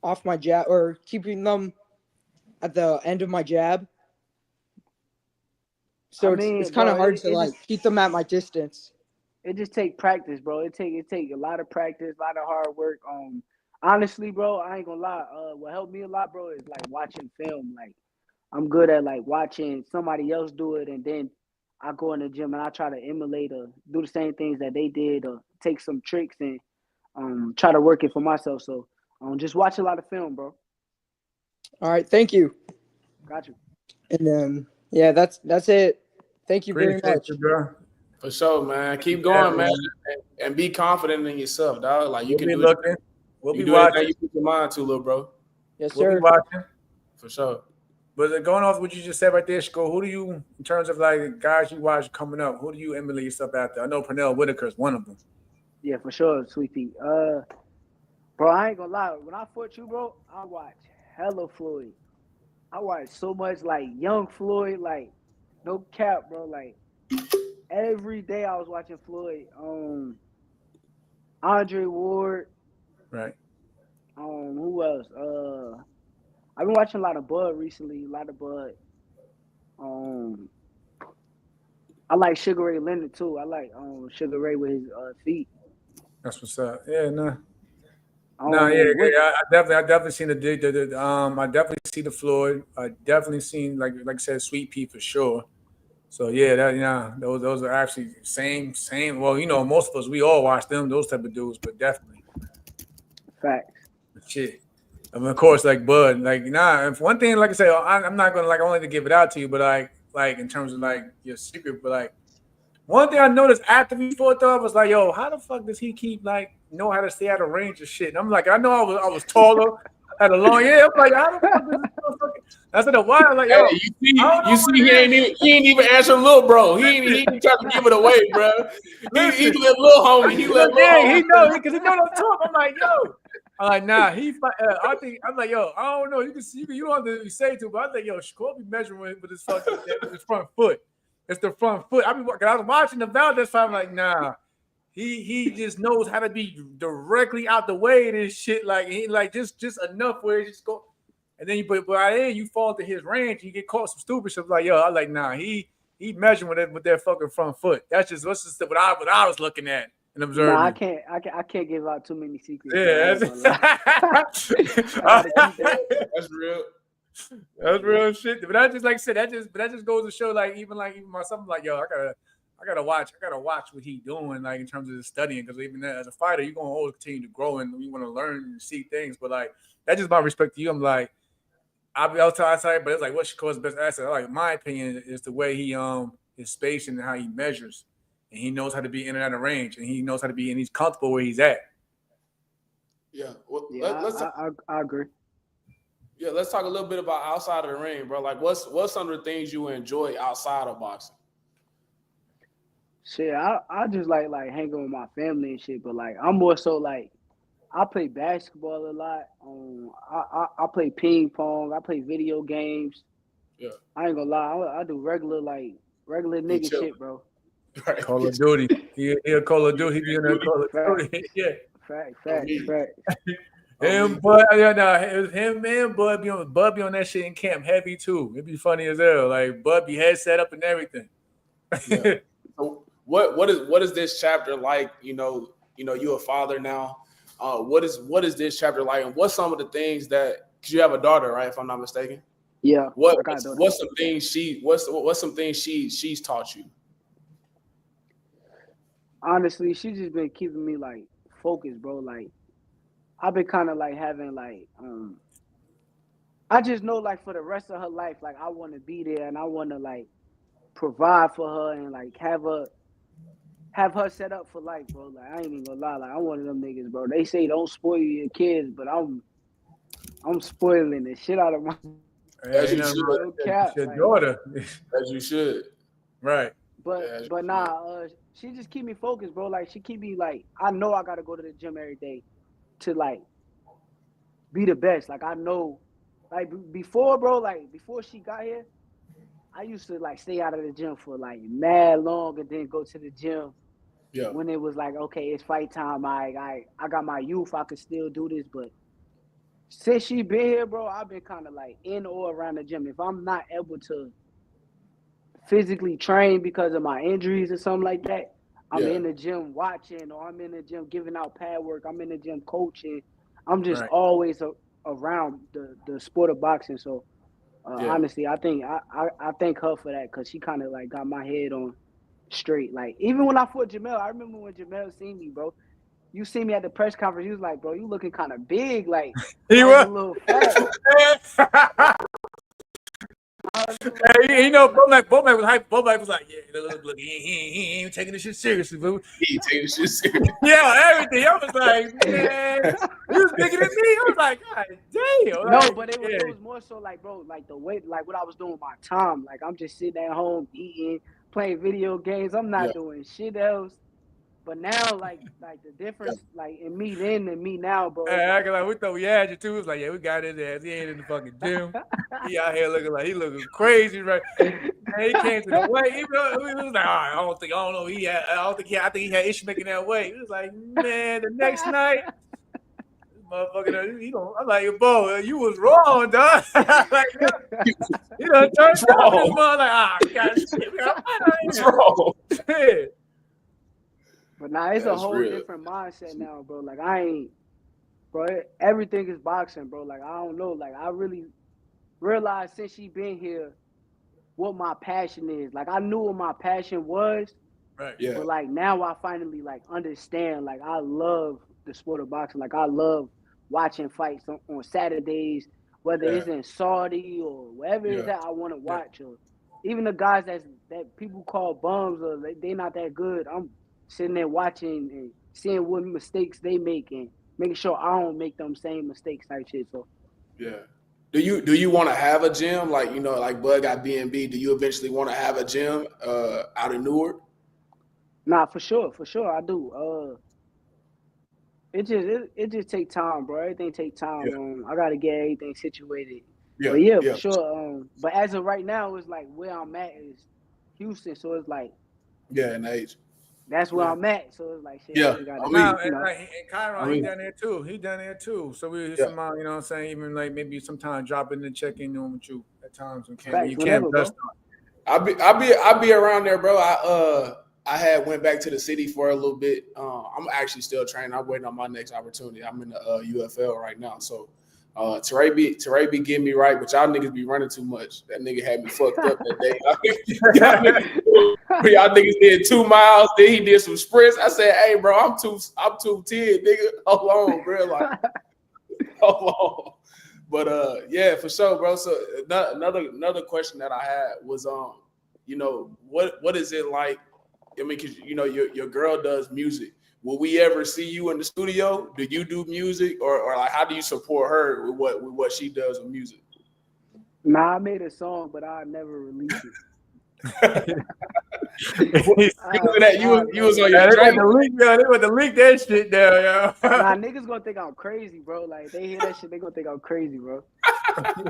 off my jab or keeping them at the end of my jab. So it's kind of hard to like keep them at my distance. It just take practice, bro. It take a lot of practice, a lot of hard work. Honestly, bro, I ain't gonna lie. What helped me a lot, bro, is like watching film. Like I'm good at like watching somebody else do it, and then I go in the gym and I try to emulate or do the same things that they did, or take some tricks and try to work it for myself. So just watch a lot of film, bro. All right, thank you. Got you. And yeah, that's it. Thank you very much. You, bro. For sure, man. Keep going, man, and be confident in yourself, dog. Like you We'll can be do looking. it. We'll You be do watching. anything you put your mind to, little bro. Yes, We'll sir. be watching. For sure. But going off what you just said right there, Shakur, who do you, in terms of like guys you watch coming up, who do you emulate yourself after? I know Pernell Whitaker is one of them. Yeah, for sure, Sweetie. Bro, I ain't gonna lie. When I fought you, bro, I watched hella Floyd. I watched so much like young Floyd, like no cap, bro. Like every day I was watching Floyd. Andre Ward. Right. Who else? I've been watching a lot of Bud recently. A lot of Bud. I like Sugar Ray Leonard too. I like Sugar Ray with his feet. That's what's up. Yeah, no. What- I definitely seen the I definitely see the Floyd. I definitely seen like I said, Sweet Pea for sure. So yeah, those are actually same. Well, most of us we all watch them, those type of dudes, but definitely. Facts. Shit. I mean, of course, like Bud, like if one thing, like I said, I'm not gonna like only to give it out to you, but like in terms of like your secret, but like one thing I noticed after we fought though, I was like, yo, how the fuck does he keep like know how to stay out of range of shit? And I'm like, I know I was taller, had a long I'm like, how the fuck does this motherfucker? I said, why? I'm like, yo, Hey, you see, he ain't even answer little bro. He ain't trying to give it away, bro. He let little homie. He let little homie. He know because he know what I'm talking. I'm like, yo. I'm like, nah. I'm like, yo. I don't know. You can see. You don't have to say to, but I think, yo, Shakur be measuring with his fucking with his front foot. It's the front foot. I was watching the Valdez fight. I'm like, nah. He just knows how to be directly out the way of this shit. Like he like just enough where he just go. And then but by then you fall to his range, you get caught some stupid shit. Like, yo, I'm like, nah, he measuring with that fucking front foot. That's just what I was looking at and observing. Nah, I can't give out too many secrets. Yeah, That's real. That's real shit. But I just like I said, that just goes to show, like even myself, I'm like, yo, I gotta watch what he doing, like in terms of the studying, because even as a fighter, you're gonna always continue to grow and you want to learn and see things. But like that's just my respect to you. I'm like, I'll tell outside, but it's like what Shakur's best asset. Like my opinion is the way he his space and how he measures, and he knows how to be in and out of range, and he knows how to be and he's comfortable where he's at. Yeah, well, I agree. Yeah, let's talk a little bit about outside of the ring, bro. Like, what's some of the things you enjoy outside of boxing? Shit, I just like hanging with my family and shit. But like, I'm more so like, I play basketball a lot. I play ping pong. I play video games. Yeah, I ain't gonna lie. I do regular nigga shit, bro. Right. Call of Duty. He a Call of Duty. He be in that Call of Duty. Yeah. Fact. Him, Bud, it was him, man. Bud be on that shit in camp heavy too. It'd be funny as hell. Like Bud be head set up and everything. Yeah. So what is this chapter like? You know, you're a father now. What is this chapter like, and what's some of the things that, because you have a daughter, right? If I'm not mistaken. Yeah. What's some things she's taught you? Honestly, she's just been keeping me like focused, bro. Like I've been kind of like having like I just know like for the rest of her life, like I want to be there and I want to like provide for her and like have her set up for life, bro. Like I ain't even gonna lie, like I'm one of them niggas, bro. They say don't spoil your kids, but I'm spoiling the shit out of my As you should. Your daughter. As you should. Right. But nah, she just keep me focused, bro. Like she keep me like, I know I gotta go to the gym every day to like be the best. Like I know, like before, bro, like before she got here, I used to like stay out of the gym for like mad long and then go to the gym. Yeah. When it was like, okay, it's fight time. I got my youth. I could still do this, but since she been here, bro, I've been kind of like in or around the gym. If I'm not able to physically train because of my injuries or something like that, I'm in the gym watching, or I'm in the gym giving out pad work. I'm in the gym coaching. I'm just always around the sport of boxing. So honestly, I think I thank her for that, because she kind of like got my head on straight. Like even when I fought Jamel, I remember when Jamel seen me, bro. You see me at the press conference. He was like, "Bro, you looking kind of big, like he was a little fat." Hey, you know, Bomac was hype. Bomac was like, "Yeah, look, he ain't taking this shit seriously, bro. He ain't taking this shit seriously." Yeah, everything. I was like, man, he was bigger than me. I was like, God damn. No, but it was more so like, bro, like the way, like what I was doing with my time. Like I'm just sitting at home eating, playing video games. I'm not doing shit else. But now, like the difference, like in me then and me now, bro. Like we thought we had you too. It was like, yeah, we got his ass. He ain't in the fucking gym. He out here looking like he looking crazy, right? And he came to the weight. He was like, I don't think he had. I think he had issue making that weight. He was like, man, the next night, this motherfucker, he don't. I'm like, bro, you was wrong, dog. Like, you know, turned wrong. Like, God, shit, what's wrong? Shit. But now it's a whole different mindset now, bro. Like everything is boxing, bro. Like I don't know. Like I really realized since she been here what my passion is. Like I knew what my passion was. Right. Yeah. But like now I finally like understand. Like I love the sport of boxing. Like I love watching fights on Saturdays, whether it's in Saudi or wherever it's at. I want to watch. Or even the guys that people call bums or they not that good. I'm sitting there watching and seeing what mistakes they make and making sure I don't make them same mistakes type shit. So do you want to have a gym, like, you know, like Bud got B&B? Do you eventually want to have a gym out in Newark? Nah, for sure I do. It just take time, bro. Everything take time. I gotta get everything situated. But for sure. But as of right now, it's like where I'm at is Houston, so it's like in age. that's where I'm at. So it's like, shit, Yeah, I just gotta, I Nah, mean, and, you know. and Chiron, he done there too. He done there too. So we yeah. some, you know what I'm saying, even like maybe sometimes drop in and check in on with you at times when Facts, you can't whenever, best bro. I'll be around there, bro. I had went back to the city for a little bit. I'm actually still training. I'm waiting on my next opportunity. I'm in the UFL right now, so Teray be getting me right, but y'all niggas be running too much. That nigga had me fucked up that day. y'all niggas did 2 miles. Then he did some sprints. I said, "Hey, bro, I'm 210, nigga. Hold on, bro. Like, hold on." But yeah, for sure, bro. So another question that I had was you know, what is it like? I mean, cause you know your girl does music. Will we ever see you in the studio? Do you do music, or like how do you support her with what she does with music? Nah, I made a song, but I never released it. You was on your They Drake. want to leak that shit down, yo. Nah, niggas gonna think I'm crazy, bro. Like they hear that shit, they gonna think I'm crazy, bro.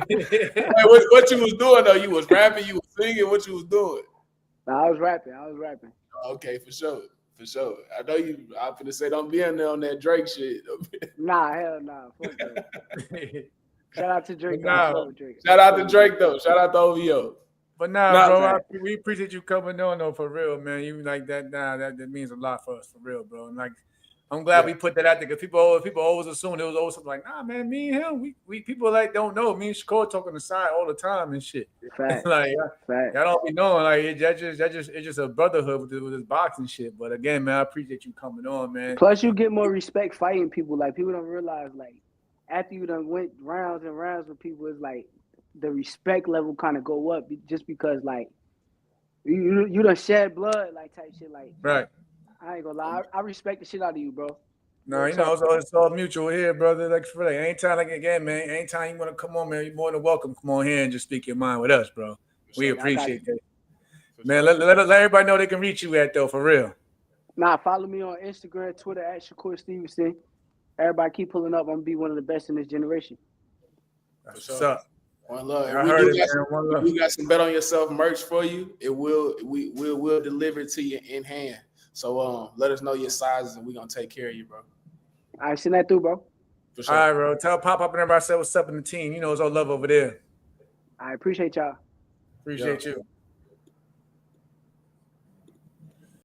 Hey, what you was doing though? You was rapping, you was singing. What you was doing? Nah, I was rapping. Okay, for sure. I know you. I'm finna say don't be in there on that Drake shit. Nah, hell nah. Fuck that. Shout out to Drake. Nah. I fuck with Drake. Shout out to Drake though. Shout out to OVO. But nah, Nah, bro, we appreciate you coming on though, for real, man. You like that, nah, that means a lot for us, for real, bro. And like, I'm glad we put that out there because people always assume it was always something like, nah, man, me and him, we people like don't know. Me and Shakur talk on the side all the time and shit. Fact. Like, Fact. y'all don't be knowing, like it's just a brotherhood with this boxing shit. But again, man, I appreciate you coming on, man. Plus, you get more respect fighting people. Like people don't realize, like after you done went rounds and rounds with people, it's like the respect level kind of go up just because like you done shed blood, like type shit. Like Right. I ain't gonna lie, I respect the shit out of you, bro. No, you know, it's all mutual here, brother. Like for like, anytime, like again, man, anytime you want to come on, man, you're more than welcome. Come on here and just speak your mind with us, bro. We appreciate that. Man, let everybody know they can reach you at though, for real. Nah, follow me on Instagram, Twitter at Shakur Stevenson. Everybody keep pulling up. I'm gonna be one of the best in this generation. That's what's up. One love. I heard it, man. We got some Bet on Yourself merch for you. We'll deliver it to you in hand. So let us know your sizes and we're gonna take care of you, bro. All right, send that through, bro. For sure. All right, bro. Tell Pop Up and everybody say what's up in the team. You know it's all love over there. I appreciate y'all. Appreciate you.